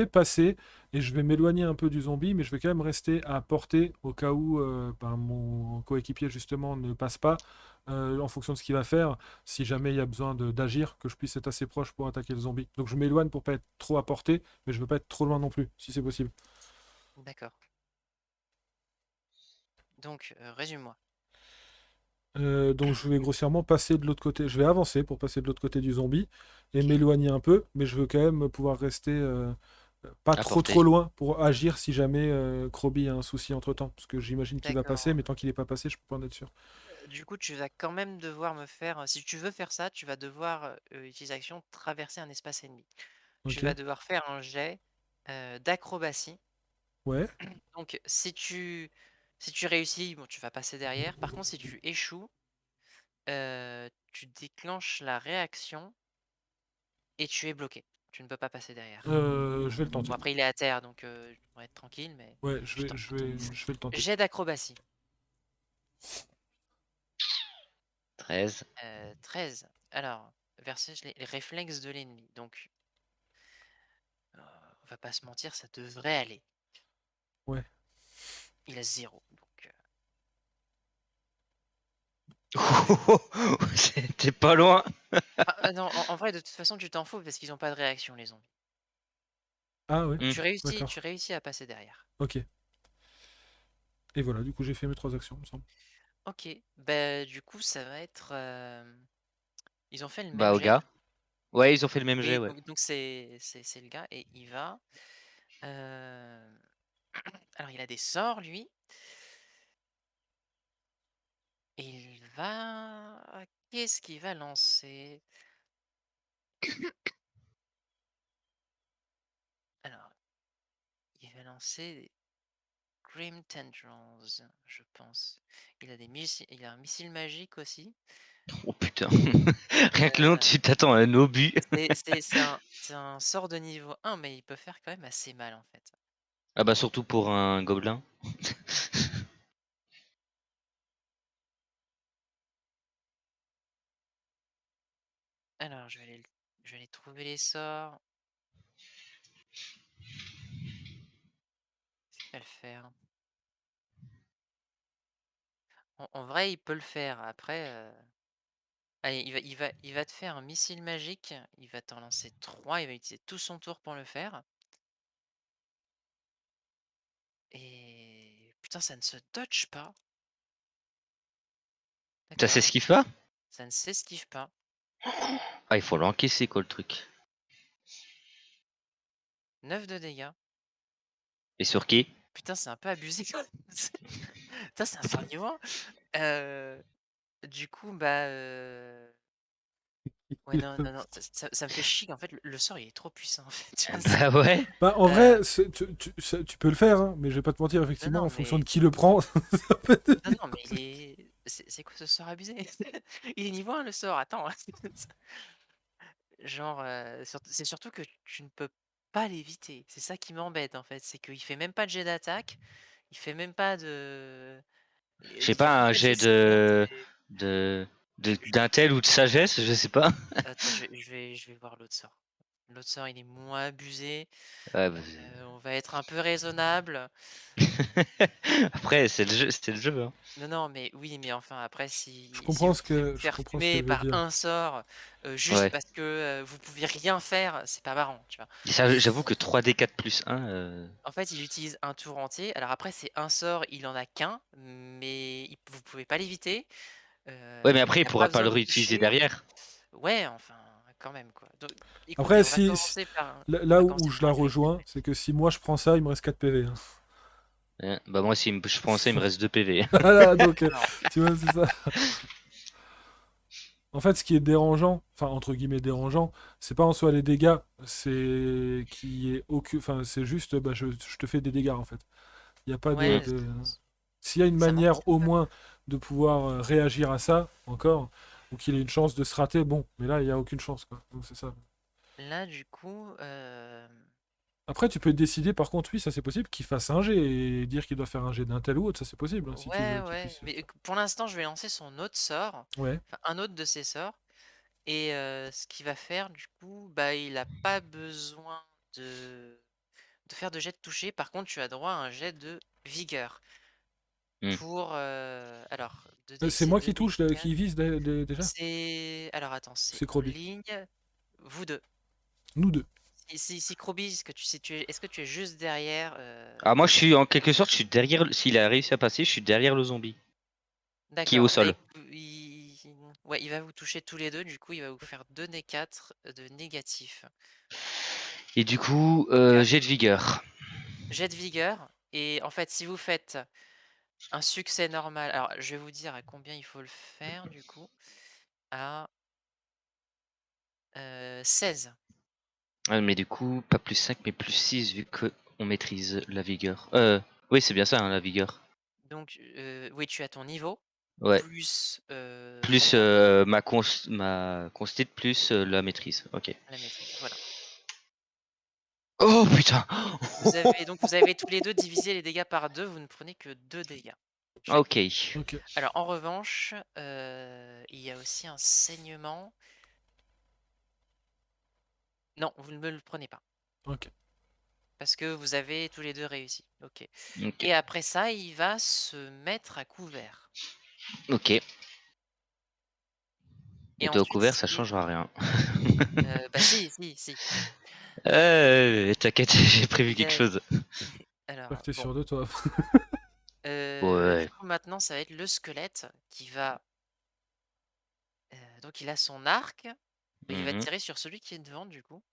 passer et je vais m'éloigner un peu du zombie, mais je vais quand même rester à portée au cas où ben, mon coéquipier justement ne passe pas. En fonction de ce qu'il va faire, si jamais il y a besoin d'agir, que je puisse être assez proche pour attaquer le zombie. Donc je m'éloigne pour pas être trop à portée, mais je veux pas être trop loin non plus, si c'est possible. D'accord. Donc, résume-moi. Donc je vais grossièrement passer de l'autre côté. Je vais avancer pour passer de l'autre côté du zombie et Ok. m'éloigner un peu, mais je veux quand même pouvoir rester pas À trop portée. loin pour agir si jamais Krobi a un souci entre-temps. Parce que j'imagine qu'il va passer, D'accord. mais tant qu'il n'est pas passé, je peux pas en être sûr. Du coup, tu vas quand même devoir me faire... Si tu veux faire ça, tu vas devoir utiliser l'action traverser un espace ennemi. Tu Ok. vas devoir faire un jet d'acrobatie. Ouais. Donc, si tu réussis, bon, tu vas passer derrière. Par contre, si tu échoues, tu déclenches la réaction et tu es bloqué. Tu ne peux pas passer derrière. Je vais le Bon, tenter. après, il est à terre, donc on va être tranquille, mais Ouais, tu tentes. je vais le tenter. Jet d'acrobatie. 13. 13. Alors, versus les réflexes de l'ennemi. Donc, on va pas se mentir, ça devrait aller. Ouais. Il a 0. Donc, C'était pas loin. non, en vrai, de toute façon, tu t'en fous parce qu'ils n'ont pas de réaction, les zombies. Ah ouais. Donc, Hmm. tu D'accord. réussis à passer derrière. Ok. Et voilà, du coup j'ai fait mes trois actions, il me semble. Ok, bah du coup ça va être... Ils ont fait le Bah même au jet. gars. Ouais, ils ont fait le même jet, Oui, ouais. donc c'est le gars et il va... euh, Alors il a des sorts lui. Et il va... Qu'est-ce qu'il va lancer? Alors, il va lancer des Grim Tendrils, je pense. Il a un missile magique aussi. Oh putain. Rien que le nom, Euh, tu t'attends à un obus. c'est un sort de niveau 1, mais il peut faire quand même assez mal en fait. Ah bah surtout pour un gobelin. Alors, je vais aller trouver les sorts. Est-ce qu'il va le faire? En vrai, il peut le faire. Après, allez, il va te faire un missile magique. Il va t'en lancer 3. Il va utiliser tout son tour pour le faire. Et putain, ça ne se dodge pas. Ça D'accord. s'esquive pas? Ça ne s'esquive pas. Ah, il faut l'encaisser quoi le truc. 9 de dégâts. Et sur qui? Putain, c'est un peu abusé quand même. Putain, c'est un sort niveau 1. Du coup, bah, ouais, non, non, non, ça me fait chier qu'en fait, le sort, il est trop puissant, en fait, tu vois? Bah ouais. Bah, en Heu, vrai, tu peux le faire, hein, mais je vais pas te mentir, non, effectivement, non, en fonction de mais qui le prend, ça peut être non, bien non, mais il compliqué. est c'est quoi ce sort abusé? Il est niveau 1 le sort, attends. Genre, c'est surtout que tu ne peux pas l'éviter. C'est ça qui m'embête, en fait, c'est qu'il fait même pas de jet d'attaque, il fait même pas de Je sais il fait pas, même un pas de jet jet de sauvegarde, c'est de, je je d'intel ou de sagesse, je sais pas. attends, je vais voir l'autre sort. L'autre sort, il est moins abusé, Ouais, bah, on va être un peu raisonnable. après, c'est le jeu, hein. Non, non, mais oui, mais enfin après Je si comprends vous ce pouvez que vous je faire comprends ce fumer qu'elle veut par dire. un sort, juste Ouais. parce que, vous pouviez rien faire, c'est pas marrant, tu vois? Et ça, j'avoue que 3D4 plus 1, En fait, il utilise un tour entier. Alors après, c'est un sort, il en a qu'un, mais vous pouvez pas l'éviter. ouais, mais après, il Il a pas pourra pas besoin le de vous réutiliser toucher. derrière. Ouais, enfin, quand même, quoi. Donc, écoutez, Après, on va commencer par là on va où commencer je par la un critique. rejoins, c'est que si moi je prends ça, il me reste 4 PV, hein. Hein, bah, moi, si je prends ça, il me reste 2 PV. Voilà, donc, Alors, tu vois, c'est ça. En fait, ce qui est dérangeant, enfin, entre guillemets dérangeant, c'est pas en soi les dégâts, c'est qui est enfin, c'est juste, bah, je te fais des dégâts, en fait. Il n'y a pas Hmm. ouais, S'il y a une ça manque. manière, au moins, de pouvoir réagir à ça, encore, ou qu'il ait une chance de se rater, bon, mais là, il n'y a aucune chance, quoi. Donc, c'est ça. Là, du coup, Après, tu peux décider, par contre, oui, ça c'est possible, qu'il fasse un jet et dire qu'il doit faire un jet d'un tel ou autre, ça c'est possible, hein, si tu ouais, veux qu'il ouais, puisse. mais pour l'instant, je vais lancer son autre sort, Ouais. enfin un autre de ses sorts. Et ce qu'il va faire, du coup, bah, il a pas besoin de faire de jet de toucher. Par contre, tu as droit à un jet de vigueur Hmm. pour, alors 2 d C'est c'est moi deux qui d touche, quatre. qui vise déjà? C'est alors attends, c'est C'est en Krobi. ligne, vous 2. Nous deux. Si Croby, est-ce que tu es juste derrière, Ah, moi, je suis en quelque sorte, je suis derrière. S'il a réussi à passer, je suis derrière le zombie qui est au d'accord, bah, sol. ouais, il va vous toucher tous les 2. Du coup, il va vous faire 2 d 4 de négatif. Et du coup, 4. jet de vigueur. Jet de vigueur et en fait, si vous faites un succès normal. Alors, je vais vous dire à combien il faut le faire du coup. À 16. Ouais, mais du coup, pas plus 5 mais plus 6 vu que on maîtrise la vigueur. Oui, c'est bien ça, hein, la vigueur. Donc, oui, tu as ton niveau, Ouais. plus Plus combien? ma constite plus la maîtrise. Ok. La maîtrise, voilà. Oh putain. Vous avez tous les 2 divisé les dégâts par 2, vous ne prenez que 2 dégâts. Check. Ok. Ok. Alors en revanche, il y a aussi un saignement. Non, vous ne me le prenez pas, Ok. parce que vous avez tous les 2 réussi. OK. Ok. Et après ça, il va se mettre à couvert Ok. et Et toi au ensuite couvert, ça c'est, changera rien. bah si, si, si. T'inquiète, j'ai prévu Il quelque a chose. J'espère alors que t'es bon, sûr de toi. du Ouais. coup maintenant ça va être le squelette qui va, donc il a son arc, mais il va Mhm. tirer sur celui qui est devant du coup.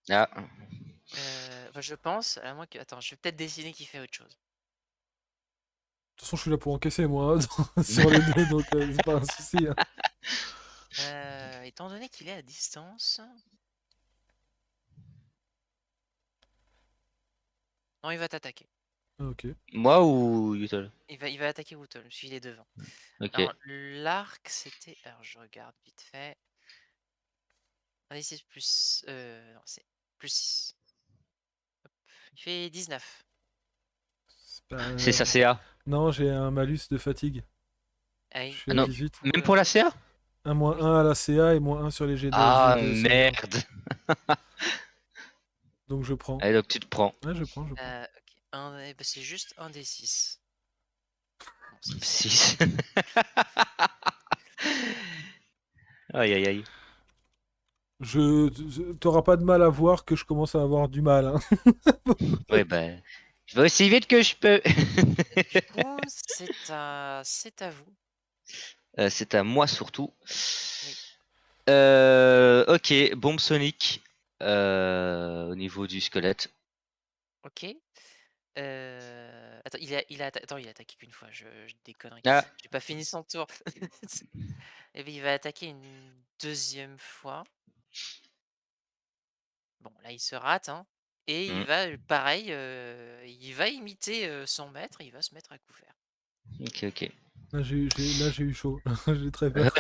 Ah. Enfin je pense, à moins que attends, je vais peut-être décider qu'il fait autre chose. De toute façon, je suis là pour encaisser, moi, sur les deux, donc c'est pas un souci, hein. Étant donné qu'il est à distance, non il va t'attaquer. Ah, ok. Moi ou Yutol? Il va attaquer Wootol, parce qu'il est devant. Ok. Alors l'arc c'était, alors je regarde vite fait. Un D6 plus, non c'est plus 6. Il fait 19. C'est pas, C'est sa CA. Non, j'ai un malus de fatigue. Ah Je oui, suis Ah à et non. du 18. coup, Même pour la CA? Un moins oui. 1 à la CA et moins 1 sur les Ah J de sauvegarde. merde. Donc je prends. Allez, donc tu te prends. Ouais, je prends, je prends. OK. Bah, c'est juste un D6. Non, 6. 6. Aïe aïe aïe. T'auras pas de mal à voir que je commence à avoir du mal, hein. Ouais, bah. Je vais aussi vite que je peux. Du coup, c'est à vous. C'est à moi surtout. Oui. Ok, bombe sonique au niveau du squelette. Ok. Attends, attends, il a attaqué qu'une fois, je dis des conneries. Ah, J'ai pas fini son tour. Et bien, il va attaquer une deuxième fois. Bon, là, il se rate, hein. Et il hmm, va, pareil, il va imiter son maître, il va se mettre à couvert. ok, ok. Là, j'ai eu chaud. J'ai très peur.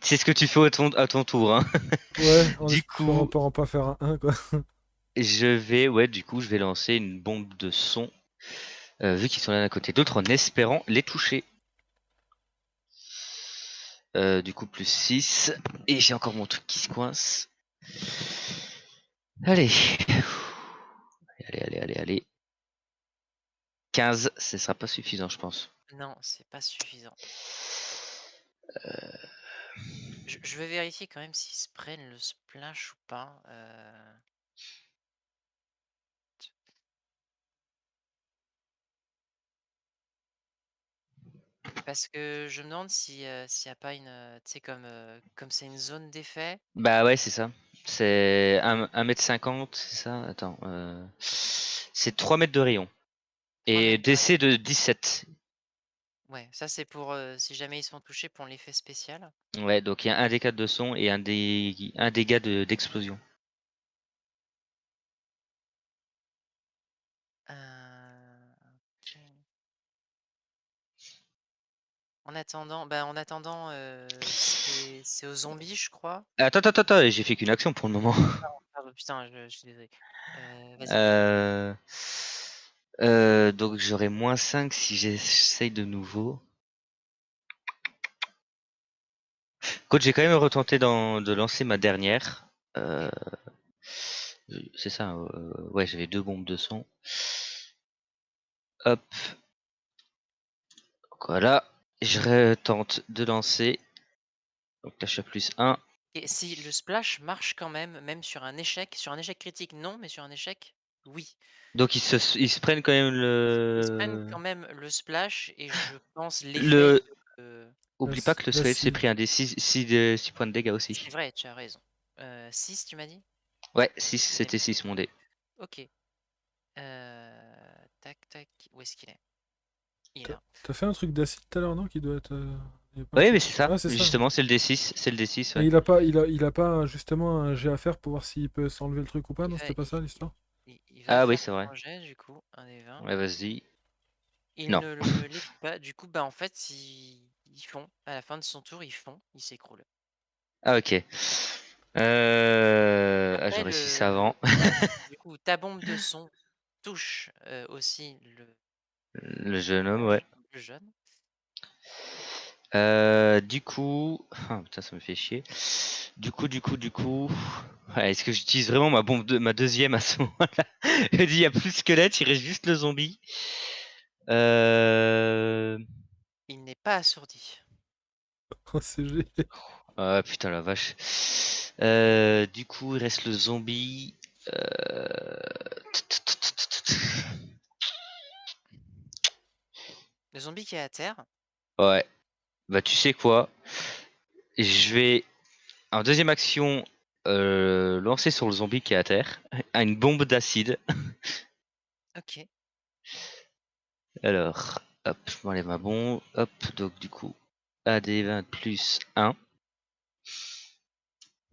C'est ce que tu fais à ton tour, hein. Ouais, en Du espérant coup, pas en pas faire un 1, quoi. je vais lancer une bombe de son, vu qu'ils sont l'un à côté d'autre, en espérant les toucher. Du coup, plus 6. Et j'ai encore mon truc qui se coince. Allez. Allez. 15, ce sera pas suffisant, je pense. Non, c'est pas suffisant. Je vais vérifier quand même s'ils se prennent le splash ou pas. Parce que je me demande si, s'il y a pas une, tu sais comme c'est une zone d'effet. Bah ouais, c'est ça. C'est 1,50 m, c'est ça? Attends. C'est 3 mètres de rayon. 3 Et mètres de rayon. DC de 17. Ouais, ça c'est pour, si jamais ils sont touchés pour l'effet spécial. Ouais, donc il y a un dégât de son et un dégât d'explosion. OK. En attendant, c'est aux zombies, je crois. Attends, j'ai fait qu'une action pour le moment. Pardon, putain, je suis désolé. Vas-y. Euh, donc j'aurai -5 si j'essaye de nouveau. Écoute, j'ai quand même retenté de lancer ma dernière. OK. C'est ça, ouais, j'avais 2 bombes de son. Hop. Donc voilà. Je retente de lancer. Donc là, je suis à +1. Et si le splash marche quand même sur un échec critique, non, mais sur un échec, oui. Donc ils se prennent quand même Ils se prennent quand même le splash et je pense l'effet le. de Oublie pas que le Switch s'est L'acide. pris un des 6 points de dégâts aussi. c'est vrai, tu as raison. 6 tu m'as dit? Ouais, 6, J'ai c'était 6 mon dé. OK. Tac, tac, où est-ce qu'il est? Il est T'as là. t'as fait un truc d'acide tout à l'heure, non? Qui doit être. Y a pas un Oui, mais truc c'est d'acide. ça. Ouais, c'est ça. Justement, c'est le D6. C'est le D6, Et ouais. il a pas justement un jet à faire pour voir s'il peut s'enlever le truc ou pas? Il Non, va c'était pas il ça l'histoire? il va Ah oui, faire c'est vrai. son jet du coup, un des 20. Ouais, vas-y. Il Non. ne le l'équipe pas, du coup, bah, en fait, ils font. À la fin de son tour, ils font, ils s'écroulent. Ah, ok. Ah, Après j'aurais su ça avant. du coup, ta bombe de son touche, aussi Le jeune homme, ouais. personnage, le jeune. Du coup. Ah, putain, ça me fait chier. Du coup. Ouais, est-ce que j'utilise vraiment ma deuxième à ce moment-là? Je dis, il y a plus de squelette, il reste juste le zombie. Euh... Il n'est pas assourdi. Oh, c'est génial. Ah putain la vache. Du coup, il reste le zombie. Euh... Le zombie qui est à terre. Ouais. Bah tu sais quoi? Je vais en deuxième action lancer sur le zombie qui est à terre une bombe d'acide. OK. Alors, hop, je m'enlève ma bombe. Hop, donc du coup, AD20 plus 1.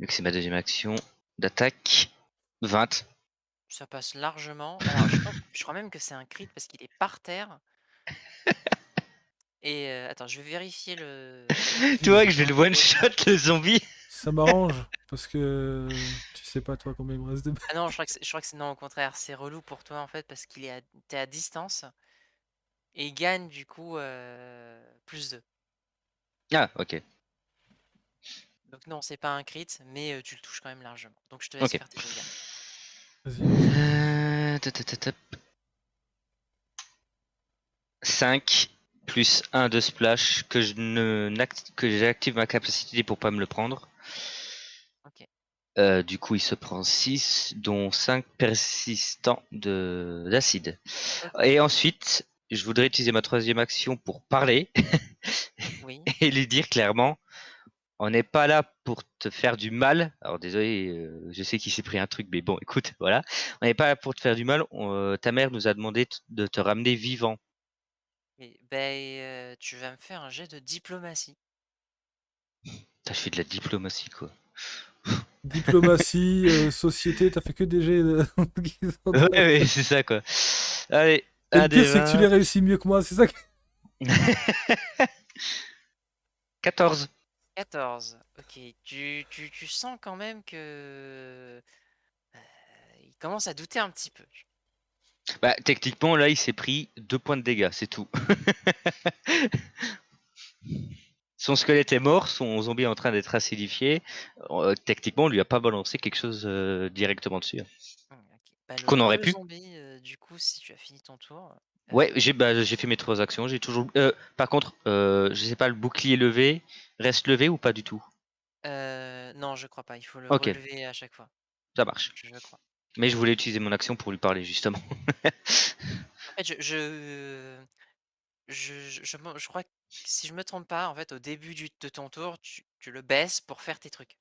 Vu que c'est ma deuxième action d'attaque. 20. Ça passe largement. Alors je crois même que c'est un crit parce qu'il est par terre et attends, je vais vérifier Tu Vas-y, vois vas-y. que je vais le le one-shot le zombie. Ça m'arrange, parce que tu sais pas toi combien il me reste de. Ah non, je crois que c'est non, au contraire, c'est relou pour toi, en fait, parce qu'il est tu à distance et il gagne du coup, +2. Ah, ok. Donc non, c'est pas un crit, mais tu le touches quand même largement. Donc je te laisse Ok. faire tes dégâts. Vas-y. 5 plus 1 de splash que j'active ma capacité pour pas me le prendre. OK. Du coup, il se prend 6, dont 5 persistants d'acide. OK. Et ensuite, je voudrais utiliser ma troisième action pour parler Oui. et lui dire clairement, on n'est pas là pour te faire du mal. Alors désolé, je sais qu'il s'est pris un truc, mais bon, écoute, voilà. On n'est pas là pour te faire du mal. Ta mère nous a demandé de te ramener vivant. Et ben, tu vas me faire un jet de diplomatie. T'as fait de la diplomatie, quoi. Diplomatie, société, t'as fait que des jets qui sont Ouais, très- ouais, c'est ça, quoi. Allez, Et le un pire, des c'est que tu les réussis mieux que moi, c'est ça. 14. 14. Ok, tu sens quand même que il commence à douter un petit peu. Bah, techniquement, là, il s'est pris 2 points de dégâts, c'est tout. Son squelette est mort, son zombie est en train d'être acidifié. Techniquement, on lui a pas balancé quelque chose directement dessus, hein. Ok. Bah, Qu'on aurait le pu. zombie, du coup, si tu as fini ton tour, Ouais, j'ai fait mes 3 actions. J'ai toujours. Par contre, je sais pas, le bouclier levé reste levé ou pas du tout? non, je crois pas. Il faut le Ok, relever à chaque fois. ça marche. Je crois. Mais je voulais utiliser mon action pour lui parler justement. En fait, je crois que si je me trompe pas, en fait, au début de ton tour, tu le baisses pour faire tes trucs.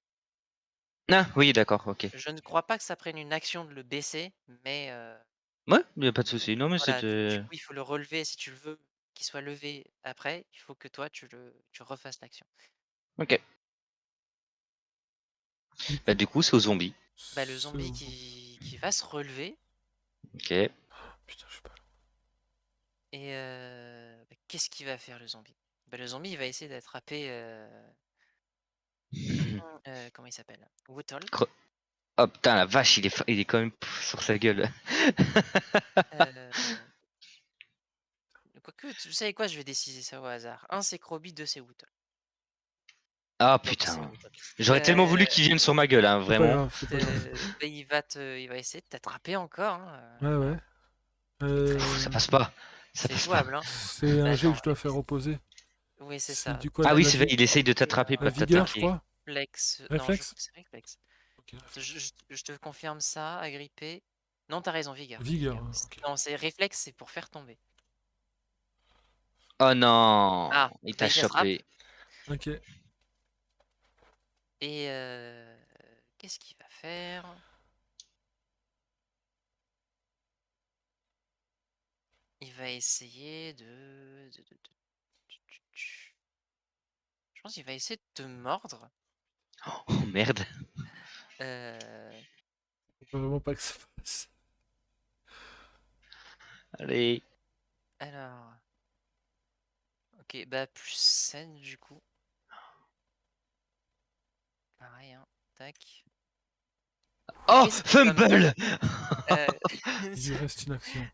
Ah oui, d'accord, ok. Je ne crois pas que ça prenne une action de le baisser, mais Ouais, y a pas de souci. Non, mais voilà, du c'était. coup, il faut le relever si tu le veux qu'il soit levé après, il faut que toi tu refasses l'action. Ok. Du Bah, coup, du coup, c'est aux zombies. Bah, le c'est- zombie qui va se relever Ok. Putain, je sais pas. et bah, qu'est-ce qu'il va faire le zombie? Bah, le zombie, il va essayer d'attraper, comment il s'appelle? Wootol. Cre- Oh putain, la vache, il est quand même sur sa gueule. Heu, quoique, tu sais quoi? Je vais décider ça au hasard. Un c'est Krobi, 2 c'est Wootol. Ah Donc c'est putain. Wootol. J'aurais tellement voulu qu'il vienne sur ma gueule, hein, C'est pas vraiment. grave, c'est pas grave. Bah, il va essayer de t'attraper encore, hein, Ouais, voilà. ouais. Pff, ça Euh, passe pas. Ça C'est passe pas. jouable, hein. C'est Bah, un jet que attends, je dois faire opposer. oui, c'est C'est ça. du quoi Ah de oui, la c'est vrai, vie? il essaye de t'attraper, C'est, pas de Vigueur, je t'attaquer. crois. réflexe. Non, je crois Réflexe? que c'est réflexe. Ok, réflexe. Je te confirme ça, agrippé. Non, t'as raison, vigueur, Vigueur, vigueur. ok. Non, c'est réflexe, c'est pour faire tomber. Oh non, Ah, il bah, t'a il t'attrape chopé. Ok. et qu'est-ce qu'il va faire? Il va essayer je pense qu'il va essayer de te mordre. Oh merde. Heu, Faut vraiment pas que ça passe. Allez. alors, OK, bah, plus 7 du coup. Pareil, hein, tac. Oh, Qu'est-ce qui va me fumble. heu, Il lui reste une action.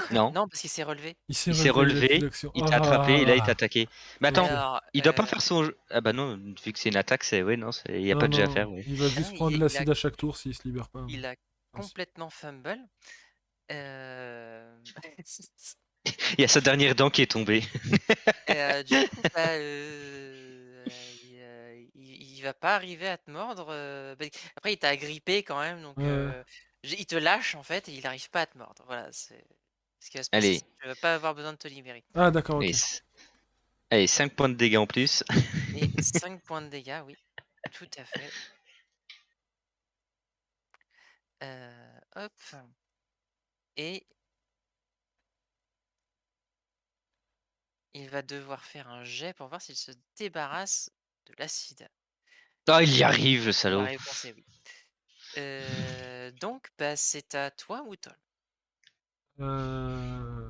Non, non, parce qu'il s'est relevé. Il s'est il s'est relevé, il a plus relevé, d'action. il t'a attrapé et là il t'a Ah! attaqué. Mais attends, Ok. Alors, il doit pas faire son jeu. Ah bah non, vu que c'est une attaque, c'est ouais non, il y a pas Non, de jet à non, faire, ouais. il va ah non, juste prendre il a l'acide à chaque tour s'il se libère pas. il a Merci. complètement fumble. Hem, Il y a sa dernière dent qui est tombée. et du coup, bah, il va pas arriver à te mordre, beh, après il t'a agrippé quand même, donc Ouais, ouais. il te lâche en fait et il arrive pas à te mordre. Voilà, c'est ce qui va se passer, Allez, c'est que tu vas pas avoir besoin de te libérer Ah, d'accord, allez, ok. allez, 5 points de dégâts en plus. et 5 points de dégâts, oui, tout à fait. Hop et il va devoir faire un jet pour voir s'il se débarrasse de l'acide. Ah, il y arrive, le La salaud. réponse est oui. Donc, bah, c'est à toi, Wootol. Euh,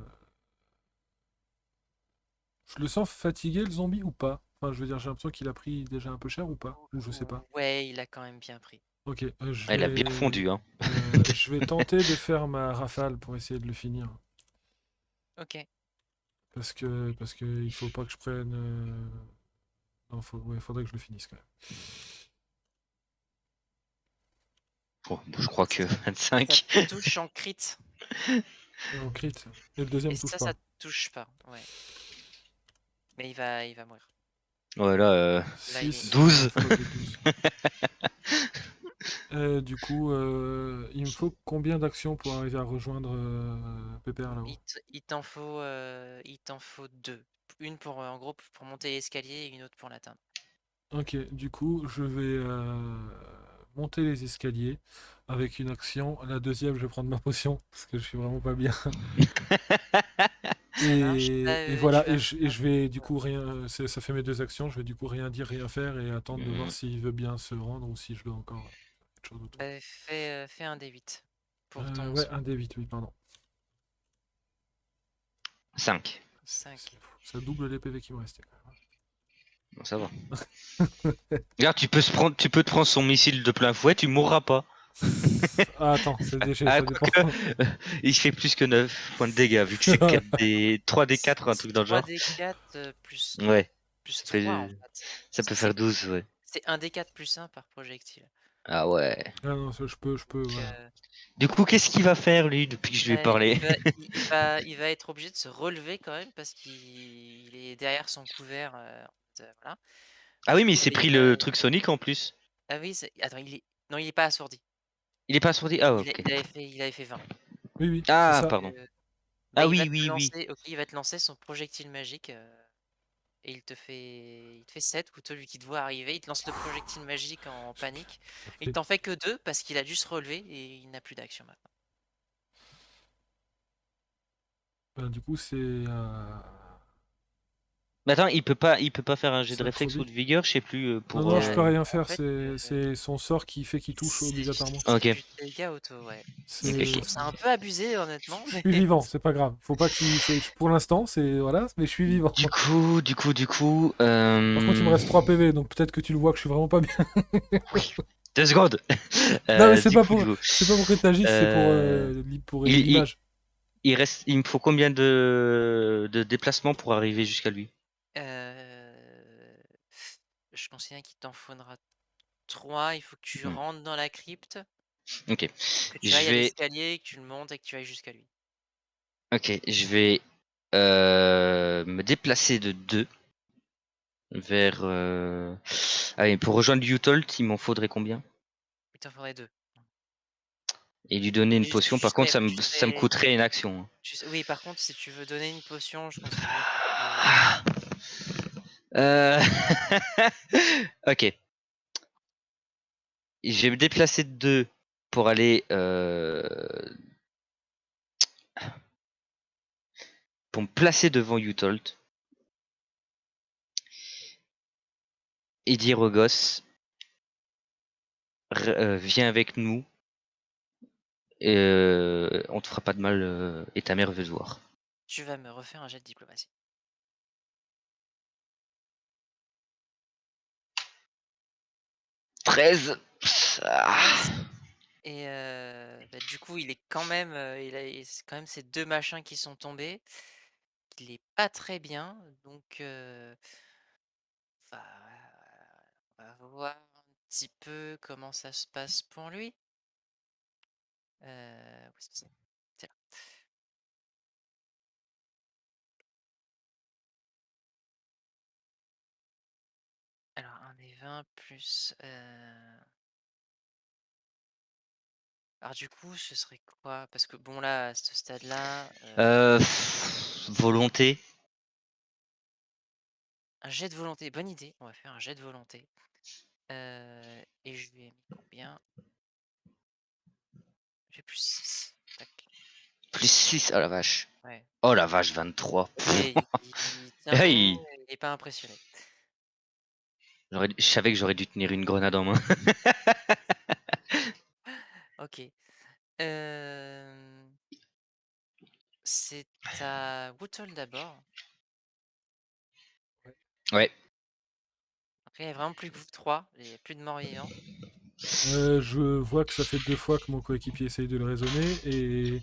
Je le sens fatigué, le zombie, ou pas? Enfin, je veux dire, j'ai l'impression qu'il a pris déjà un peu cher ou pas? Ou je sais pas. Ouais, il a quand même bien pris. Ok, Ah, il a bien fondu, hein. je vais tenter de faire ma rafale pour essayer de le finir. Ok. Parce que il faut pas que je prenne. Non, ouais, faudrait que je le finisse quand même. Bon, je crois que Ça 25. touche en crit. En crit. Et le Et deuxième touche ça pas. touche pas. Ouais. Mais il va mourir. Ouais, là, Là, il est 12. Faute de 12. Du coup, il me faut combien d'actions pour arriver à rejoindre Pépère là-haut? il t'en faut deux. Une pour, en gros, pour monter l'escalier et une autre pour l'atteindre. Ok, du coup, je vais monter les escaliers avec une action. La deuxième, je vais prendre ma potion parce que je suis vraiment pas bien. Ça marche. Et Tu voilà, vas et faire je vais du coup rien. Ça fait mes deux actions. Je vais du coup rien dire, rien faire et attendre de voir Mhm. s'il veut bien se rendre ou si je dois encore faire quelque chose autour. fais un D8 pour ton Ouais, soin. un D8, oui, pardon. 5. Ça double les PV qui me restaient quand Bon, ça va. même. Regarde, tu peux te prendre son missile de plein fouet, tu mourras pas. Ah, attends, c'est léger, Ah, ça dépend. quoique, il fait plus que 9 points de dégâts, vu que c'est 3D4, un C'est truc dans le genre. 3D4 plus Ouais, plus ça 3 en fait, fait. ça peut faire 12, ouais. C'est 1 D4 plus 1 par projectile. Ah ouais. Ah non, ça, je peux, Donc, voilà. Du coup, qu'est-ce qu'il va faire, lui, depuis que je lui ai parlé? il va être obligé de se relever quand même parce qu'il est derrière son couvert. Voilà. Ah oui, Du mais il coup, s'est pris le truc Sonic en plus. ah oui, attends, non, il est pas assourdi. Il est pas assourdi? Ah, ok. Il avait fait 20. Oui, oui, c'est Ah, ça. pardon. Bah, Ah oui, oui, oui. il va te lancer son projectile magique et il te fait 7 ou celui qui te voit arriver, il te lance le projectile magique en panique. Ça Et il fait- t'en fait que 2 parce qu'il a dû se relever et il n'a plus d'action maintenant. Du coup, c'est. Mais attends, il peut pas faire un jet C'est de réflexe ou introduit. de vigueur, je sais plus, Non, pour. non, je peux rien En faire. fait, C'est son sort qui fait qu'il touche obligatoirement. c'est Ok, du dégât auto, ouais. ok, Je C'est. trouve ok. ça un peu abusé honnêtement, Je mais suis vivant, c'est pas grave. Faut pas pour l'instant, c'est. Voilà, mais je suis vivant. Du coup. Par contre, il me reste 3 PV, donc peut-être que tu le vois que je suis vraiment pas bien. 2 secondes. Non, mais Du coup, c'est pas pour que t'agisses, c'est euh, pour il, il, l'image. il me faut combien de déplacements pour arriver jusqu'à lui? euh, je considère qu'il t'en faudra 3. Il faut que tu Hmm, rentres dans la crypte, ok. que tu Je ailles à vais, l'escalier, que tu le montes et que tu ailles jusqu'à lui. ok, je vais me déplacer de 2 vers. Allez, pour rejoindre Utolt, il m'en faudrait combien? Il t'en faudrait 2. Et lui donner une Et potion. Par contre, ça me coûterait une action, hein. oui, par contre, si tu veux donner une potion, je conseillerais Ah. Euh, ok. Je vais me déplacer de 2 pour aller pour me placer devant Utolt et dire au gosse viens avec nous, et, on te fera pas de mal, et ta mère veut te voir. tu vas me refaire un jet de diplomatie. 13. Ah. 13. Et du coup, il est quand même, c'est quand même ces 2 machins qui sont tombés. Il est pas très bien, donc va on va voir un petit peu comment ça se passe pour lui. Où est-ce que c'est? C'est là. Alors un des 20 plus, alors du coup, ce serait quoi? Parce que bon là, à ce stade-là, Volonté. un jet de volonté, bonne idée, on va faire un jet de volonté. Et je lui ai mis combien? J'ai plus 6. Tac, Plus 6. Oh la vache. ouais. Oh la vache, 23. OK, il tient bon, Hey, il est pas impressionné. je savais que j'aurais dû tenir une grenade en main. OK. Hem, c'est à Wootol d'abord. Ouais. Après, il y a vraiment plus que vous 3, il y a plus de morts vivants. Je vois que ça fait 2 fois que mon coéquipier essaye de le raisonner et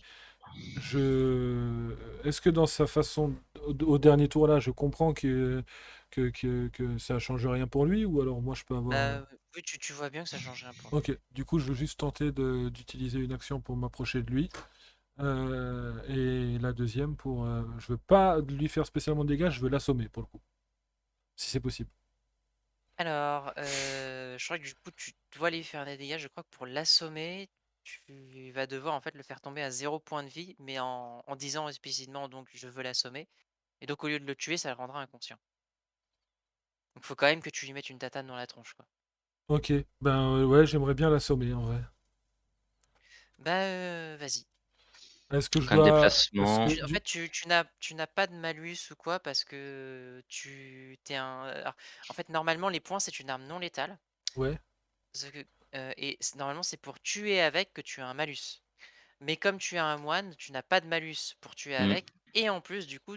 est-ce que dans sa façon au dernier tour là, je comprends que ça change rien pour lui ou alors moi je peux avoir. Oui, tu vois bien que ça change rien pour lui. Ok, du coup je veux juste tenter d'utiliser une action pour m'approcher de lui. Et la deuxième pour. Je veux pas lui faire spécialement de dégâts, je veux l'assommer pour le coup. Si c'est possible. Alors, je crois que du coup, tu dois lui faire des dégâts. Je crois que pour l'assommer, tu vas devoir en fait le faire tomber à 0 point de vie, mais en disant explicitement donc je veux l'assommer. Et donc au lieu de le tuer, ça le rendra inconscient. Donc faut quand même que tu lui mettes une tatane dans la tronche, quoi. Ok, ben ouais, j'aimerais bien l'assommer en vrai. Bah, vas-y. Est-ce que je Donc un dois... Est-ce déplacement. que En fait, tu n'as pas de malus ou quoi parce que tu t'es un. Alors, en fait, normalement, les poings, c'est une arme non létale. Ouais, Et normalement, c'est pour tuer avec que tu as un malus. Mais comme tu es un moine, tu n'as pas de malus pour tuer Hmm. avec. Et en plus, du coup,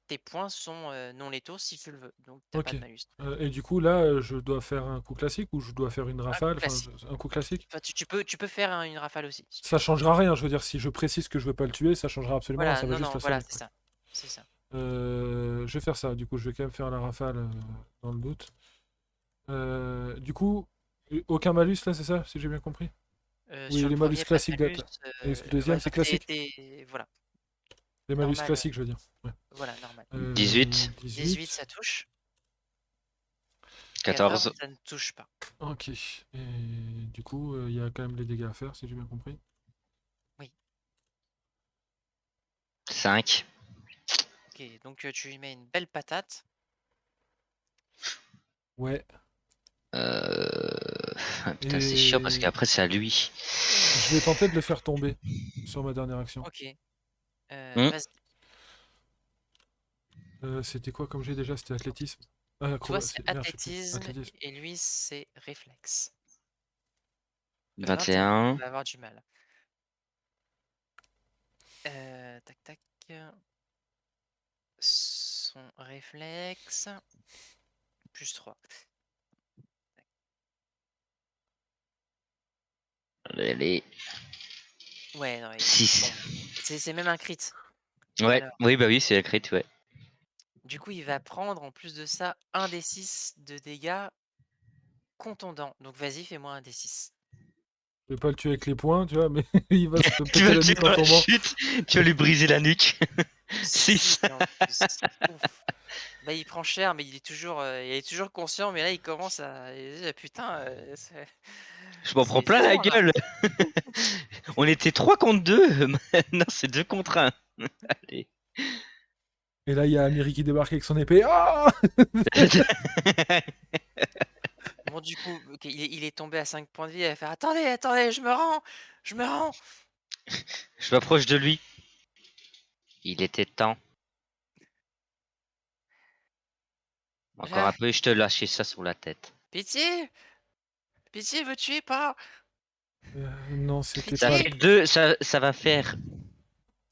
tes points sont non létaux si tu le veux. Donc, t'as pas ok. de malus. Et du coup, là, je dois faire un coup classique ou je dois faire une Un coup rafale? Enfin, classique. un coup classique? Enfin, tu peux faire une rafale aussi, si tu Ça veux. changera rien, je veux dire, si je précise que je veux pas le tuer, ça changera absolument rien, Voilà, ça va non, juste non, voilà, l'assommer. c'est Ok. ça. C'est ça. Je vais faire ça, du coup, je vais quand même faire la rafale dans le doute. Du coup, aucun malus là, c'est ça, si j'ai bien compris? Oui, Sur le les malus premier, pas de classiques malus. d'attaque. Et le deuxième, Ouais, c'est enfin, classique? voilà, Les malus normal. classiques, je veux dire. Ouais. Voilà, normal. 18, 18, 18. ça touche. 14, 14, ça ne touche pas. Ok. Et du coup, il y a quand même les dégâts à faire, si j'ai bien compris. Oui. 5. Ok, donc tu lui mets une belle patate. Ouais. Putain, c'est chiant parce Et qu'après c'est à lui. je vais tenter de le faire tomber sur ma dernière action. Ok. Hmm. Vas-y. C'était quoi comme j'ai déjà? C'était athlétisme? Ah, Toi, c'est merde, je sais plus. athlétisme Athlétisme. et lui, c'est réflexe. 21, il 21. va avoir du mal. Tac, tac. Son réflexe. Plus 3. Allez. Ouais, non, 6. bon. C'est même un crit. Ouais, Alors, oui, bah oui, c'est la crit, ouais. du coup, il va prendre en plus de ça un des 6 de dégâts contondants. Donc, vas-y, fais-moi un des 6. Je vais pas le tuer avec les poings, tu vois, mais il va se Tu vas péter le la tuer nuque en dans la tombant. chute, tu vas lui briser la nuque. 6. 6 en plus. Ouf. Bah, il prend cher, mais il est toujours conscient. Mais là, il commence à. Putain, Je m'en prends c'est plein la fort là. gueule. On était 3 contre 2. Maintenant, c'est 2 contre 1. Allez. Et là, il y a Amiri qui débarque avec son épée. Ah! Bon, du coup, ok, il est tombé à 5 points de vie. Elle va faire attendez, attendez, je me rends, je me rends. Je m'approche de lui. Il était temps. Encore Ah, un peu et je te lâchais ça sur la tête. pitié, pitié, me tuez pas, Non, c'était Ça pas. pitié. fait deux, ça va faire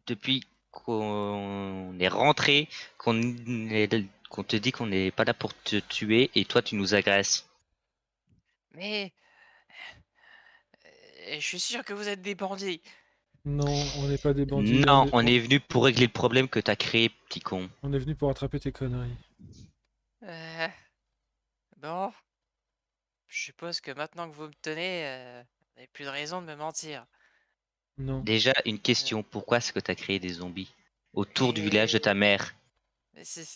depuis qu'on est rentré, qu'on te dit qu'on n'est pas là pour te tuer et toi tu nous agresses. Mais je suis sûr que vous êtes des bandits. Non, on n'est pas des bandits. Non, on est venu pour régler le problème que t'as créé, petit con. On est venu pour attraper tes conneries. Euh, bon, je suppose que maintenant que vous me tenez, vous n'avez plus de raison de me mentir. Non. Déjà, une Euh, question, pourquoi est-ce que t'as créé des zombies autour du village de mais ta mère? mais c'est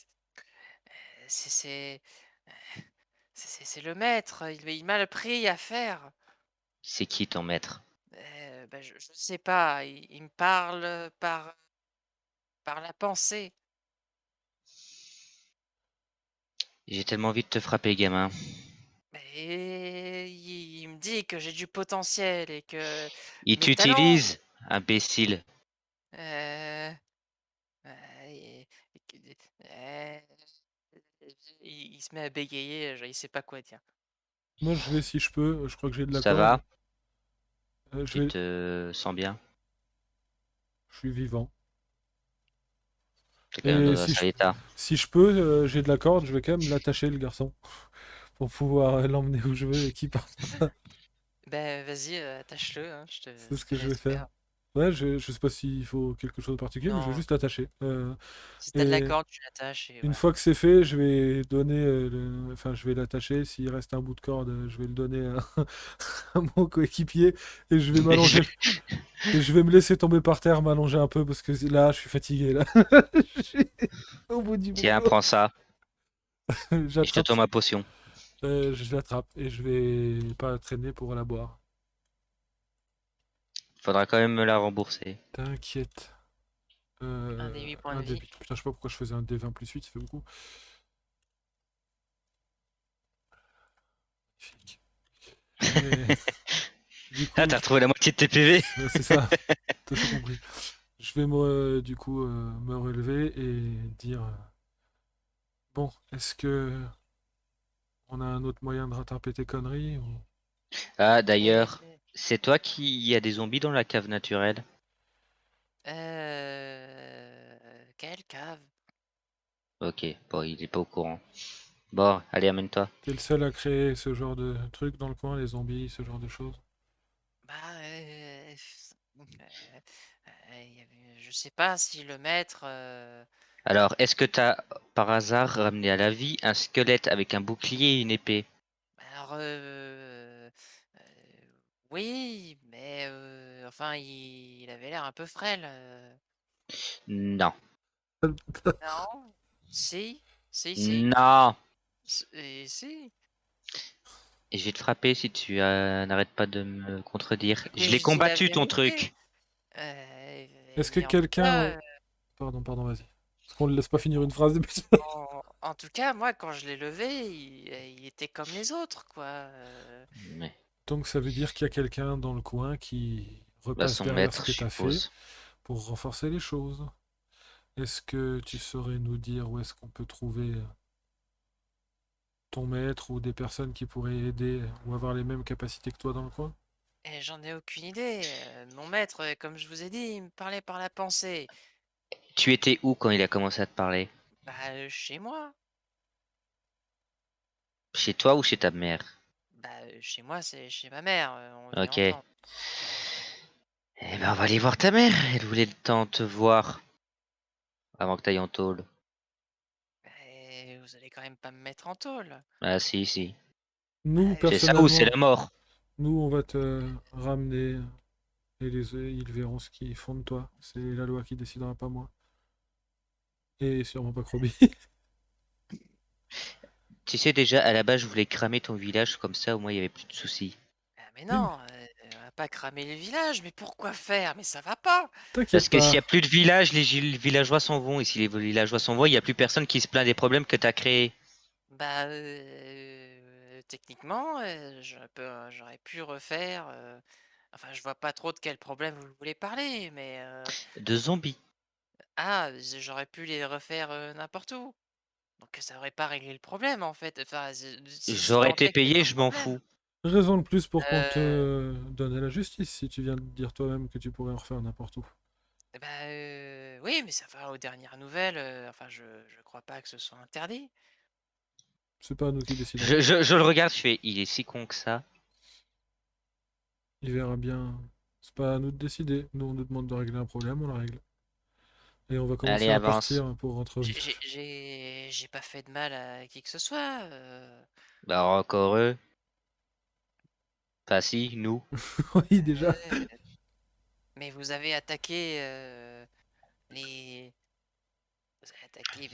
c'est c'est le maître. Il m'a appris à faire. C'est qui ton maître? Bah, je sais pas. Il me parle par la pensée. J'ai tellement envie de te frapper, gamin. Mais il me dit que j'ai du potentiel et que Il mes talents. t'utilise, imbécile. euh, et que heu, il se met à bégayer, genre il sait pas quoi dire. Moi, je vais si je peux. Je crois que j'ai de la Ça corde. va? Je Tu vais. te sens bien? Je suis vivant. T'es quand même Et dans un si je, sale état. si je peux, j'ai de la corde. Je vais quand même l'attacher, le garçon, pour pouvoir l'emmener où je veux et qu'il parte pas. Bah, vas-y, attache-le, hein, je te C'est ce je te que je vais laisse faire. faire. Ouais, je sais pas s'il faut quelque chose de particulier, mais je vais Non, juste l'attacher. si t'as de la Et corde, tu l'attaches et une voilà. fois que c'est fait, je vais donner, enfin, je vais l'attacher. S'il reste un bout de corde, je vais le donner à, à mon coéquipier et je vais m'allonger. Et je vais me laisser tomber par terre, m'allonger un peu parce que là, je suis fatigué là. Je suis au bout du Tiens, boulot. prends ça. Et je te J'attrape, tourne ma potion. je l'attrape et je vais pas traîner pour la boire. Faudra quand même me la rembourser. T'inquiète. Un des 8 points Un de des... vie. Putain, je sais pas pourquoi je faisais un D20 plus 8, ça fait beaucoup. Magnifique. Et du Ah, coup, t'as retrouvé la moitié de tes PV? c'est ça, t'as tout compris. Je vais du coup me relever et dire bon, est-ce que on a un autre moyen de rattraper tes conneries ou... Ah, Et, d'ailleurs, c'est toi qui a des zombies dans la cave naturelle? quelle cave? Ok, bon, il est pas au courant. Bon, allez, amène-toi. T'es le seul à créer ce genre de trucs dans le coin, les zombies, ce genre de choses. Bah, je sais pas si le maître. Alors, est-ce que t'as par hasard ramené à la vie un squelette avec un bouclier et une épée? Alors, oui, mais enfin, il avait l'air un peu frêle. Non. Non? Si, si, si, Non. si. Et je vais te frapper si tu n'arrêtes pas de me contredire. Mais Je l'ai je dis la combattu ton vérité. truc. Est-ce que Mais en tout quelqu'un... cas, Pardon, vas-y. Parce qu'on ne laisse pas finir une phrase depuis... en tout cas, moi, quand je l'ai levé, il était comme les autres, quoi. Mais, Donc ça veut dire qu'il y a quelqu'un dans le coin qui bah, repasse son derrière ce maître, que je tu as fait suppose. pour renforcer les choses. Est-ce que tu saurais nous dire où est-ce qu'on peut trouver ton maître ou des personnes qui pourraient aider ou avoir les mêmes capacités que toi dans le coin? Et j'en ai aucune idée. Mon maître, comme je vous ai dit, il me parlait par la pensée. Tu étais où quand il a commencé à te parler? Bah, chez moi. Chez toi ou chez ta mère? Bah, chez moi, c'est chez ma mère. On vit Ok. ensemble. Eh ben, on va aller voir ta mère. Elle voulait le temps de te voir avant que t'ailles en tôle. Et vous allez quand même pas me mettre en tôle. Ah, si, si. Nous, C'est ça ou c'est personnellement, la mort? nous, on va te ramener et ils verront ce qu'ils font de toi. C'est la loi qui décidera, pas moi. Et sûrement pas Krobi. Tu sais, déjà, à la base, je voulais cramer ton village comme ça, au moins, il y avait plus de soucis. Ah, mais Oui, mais non, on va pas cramer le village. Mais pourquoi faire? Mais ça va pas. t'inquiète Parce que s'il y pas. a plus de village, les villageois s'en vont. Et si les villageois s'en vont, il y a plus personne qui se plaint des problèmes que t'as créés. Bah, techniquement, j'aurais pu refaire. Enfin, je vois pas trop de quel problème vous voulez parler, mais De zombies. j'aurais pu les refaire n'importe où. Donc ça aurait pas réglé le problème en fait. Enfin, si J'aurais tant été est qu'il y ait payé, un je m'en problème. fous. Raison de plus pour qu'on Euh, te donne à la justice si tu viens de dire toi-même que tu pourrais en refaire n'importe où. Bah, oui, mais ça va aux dernières nouvelles. Enfin, je crois pas que ce soit interdit. C'est pas nous qui déciderons. Je le regarde, je fais, il est si con que ça. Il verra bien. C'est pas à nous de décider. Nous, on nous demande de régler un problème, on le règle. Et on va commencer Allez, à avance. partir pour rentrer au J'ai village. j'ai- j'ai pas fait de mal à qui que ce soit. Bah, encore eux. Enfin, si, nous. Oui, déjà. Ouais, mais vous avez attaqué les. Vous avez attaqué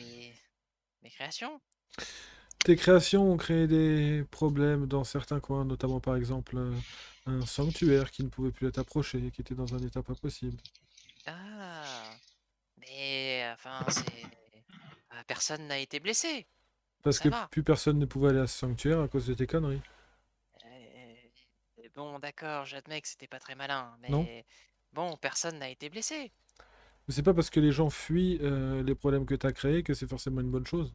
mes créations. Tes créations ont créé des problèmes dans certains coins, notamment par exemple un sanctuaire qui ne pouvait plus être approché, qui était dans un état pas possible. Ah, mais enfin, personne n'a été blessé. Parce Ça que va. plus personne ne pouvait aller à ce sanctuaire à cause de tes conneries. Bon, d'accord, j'admets que c'était pas très malin, Non? mais bon, personne n'a été blessé. Mais c'est pas parce que les gens fuient les problèmes que t'as créés que c'est forcément une bonne chose.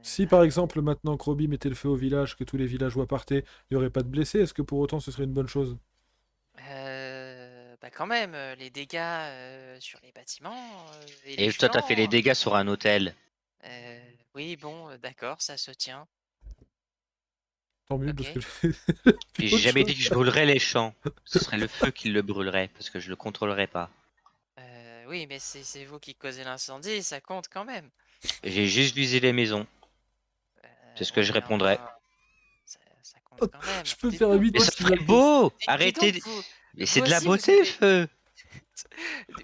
Si par Bah, exemple maintenant Krobi mettait le feu au village, que tous les villageois partaient, il n'y aurait pas de blessés, est-ce que pour autant ce serait une bonne chose? bah quand même, les dégâts sur les bâtiments et les Et toi, t'as fait les flancs. dégâts sur un hôtel. Oui, bon, d'accord, ça se tient. Tant mieux parce que Ok. j'ai plus Et j'ai autre jamais chose. dit que je brûlerais les champs. Ce serait le feu qui le brûlerait, parce que je le contrôlerais pas. Oui, mais c'est vous qui causez l'incendie, ça compte quand même. J'ai juste visé les maisons. C'est ce que Ouais, je mais répondrais. enfin, ça compte quand même. Je peux Dites faire donc, 8 Mais ça actes ferait d'appel. beau! dis Arrêtez! donc, vous, Mais c'est vous de la aussi, vous beauté, le avez, feu!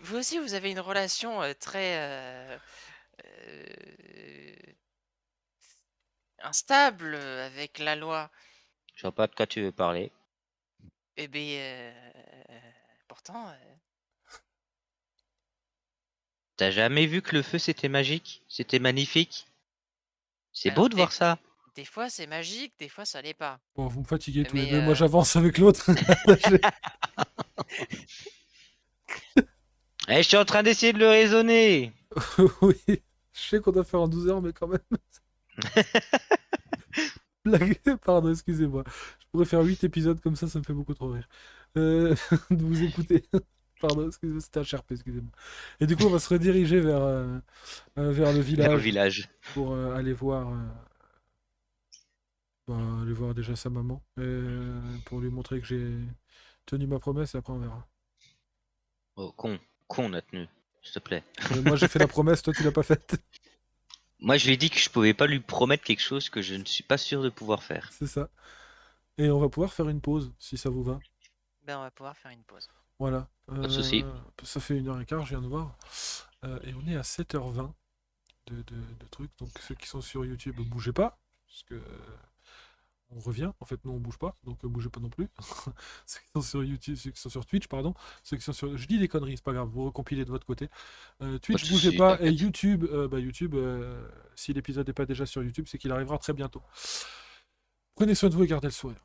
vous aussi, vous avez une relation très euh, instable avec la loi. Je vois pas de quoi tu veux parler. Eh bien, pourtant, T'as jamais vu que le feu c'était magique? C'était magnifique? C'est beau alors de voir ça. Des fois, c'est magique, des fois, ça l'est pas. Bon, vous me fatiguez tous les Mais deux. Moi, j'avance avec l'autre. Eh, je suis en train d'essayer de le raisonner. Oui, je sais qu'on doit faire en 12 heures, mais quand même. Blague. Pardon, excusez-moi. Je pourrais faire 8 épisodes comme ça me fait beaucoup trop rire. De vous écouter. Pardon, excusez-moi, c'était un Sherpa, excusez-moi. Et du coup, on va se rediriger vers le Vers le village village. pour aller voir déjà sa maman, pour lui montrer que j'ai tenu ma promesse et après on verra. Oh, con, on a tenu. S'il te plaît. Mais moi j'ai fait la promesse, toi tu l'as pas faite. Moi, je lui ai dit que je pouvais pas lui promettre quelque chose que je ne suis pas sûr de pouvoir faire. C'est ça. Et on va pouvoir faire une pause si ça vous va. ben, on va pouvoir faire une pause. Voilà. Pas de souci. Ça fait 1h15, je viens de voir. Et on est à 7h20 de trucs. Donc ceux qui sont sur YouTube, bougez pas. Parce que on revient. En fait, nous on bouge pas. Donc bougez pas non plus. Ceux qui sont sur YouTube, ceux qui sont sur Twitch, pardon. Ceux qui sont sur. Je dis des conneries, c'est pas grave. Vous recompilez de votre côté. Twitch, de bougez souci, pas. Et t'inquiète. YouTube, YouTube, si l'épisode n'est pas déjà sur YouTube, c'est qu'il arrivera très bientôt. Prenez soin de vous et gardez le sourire.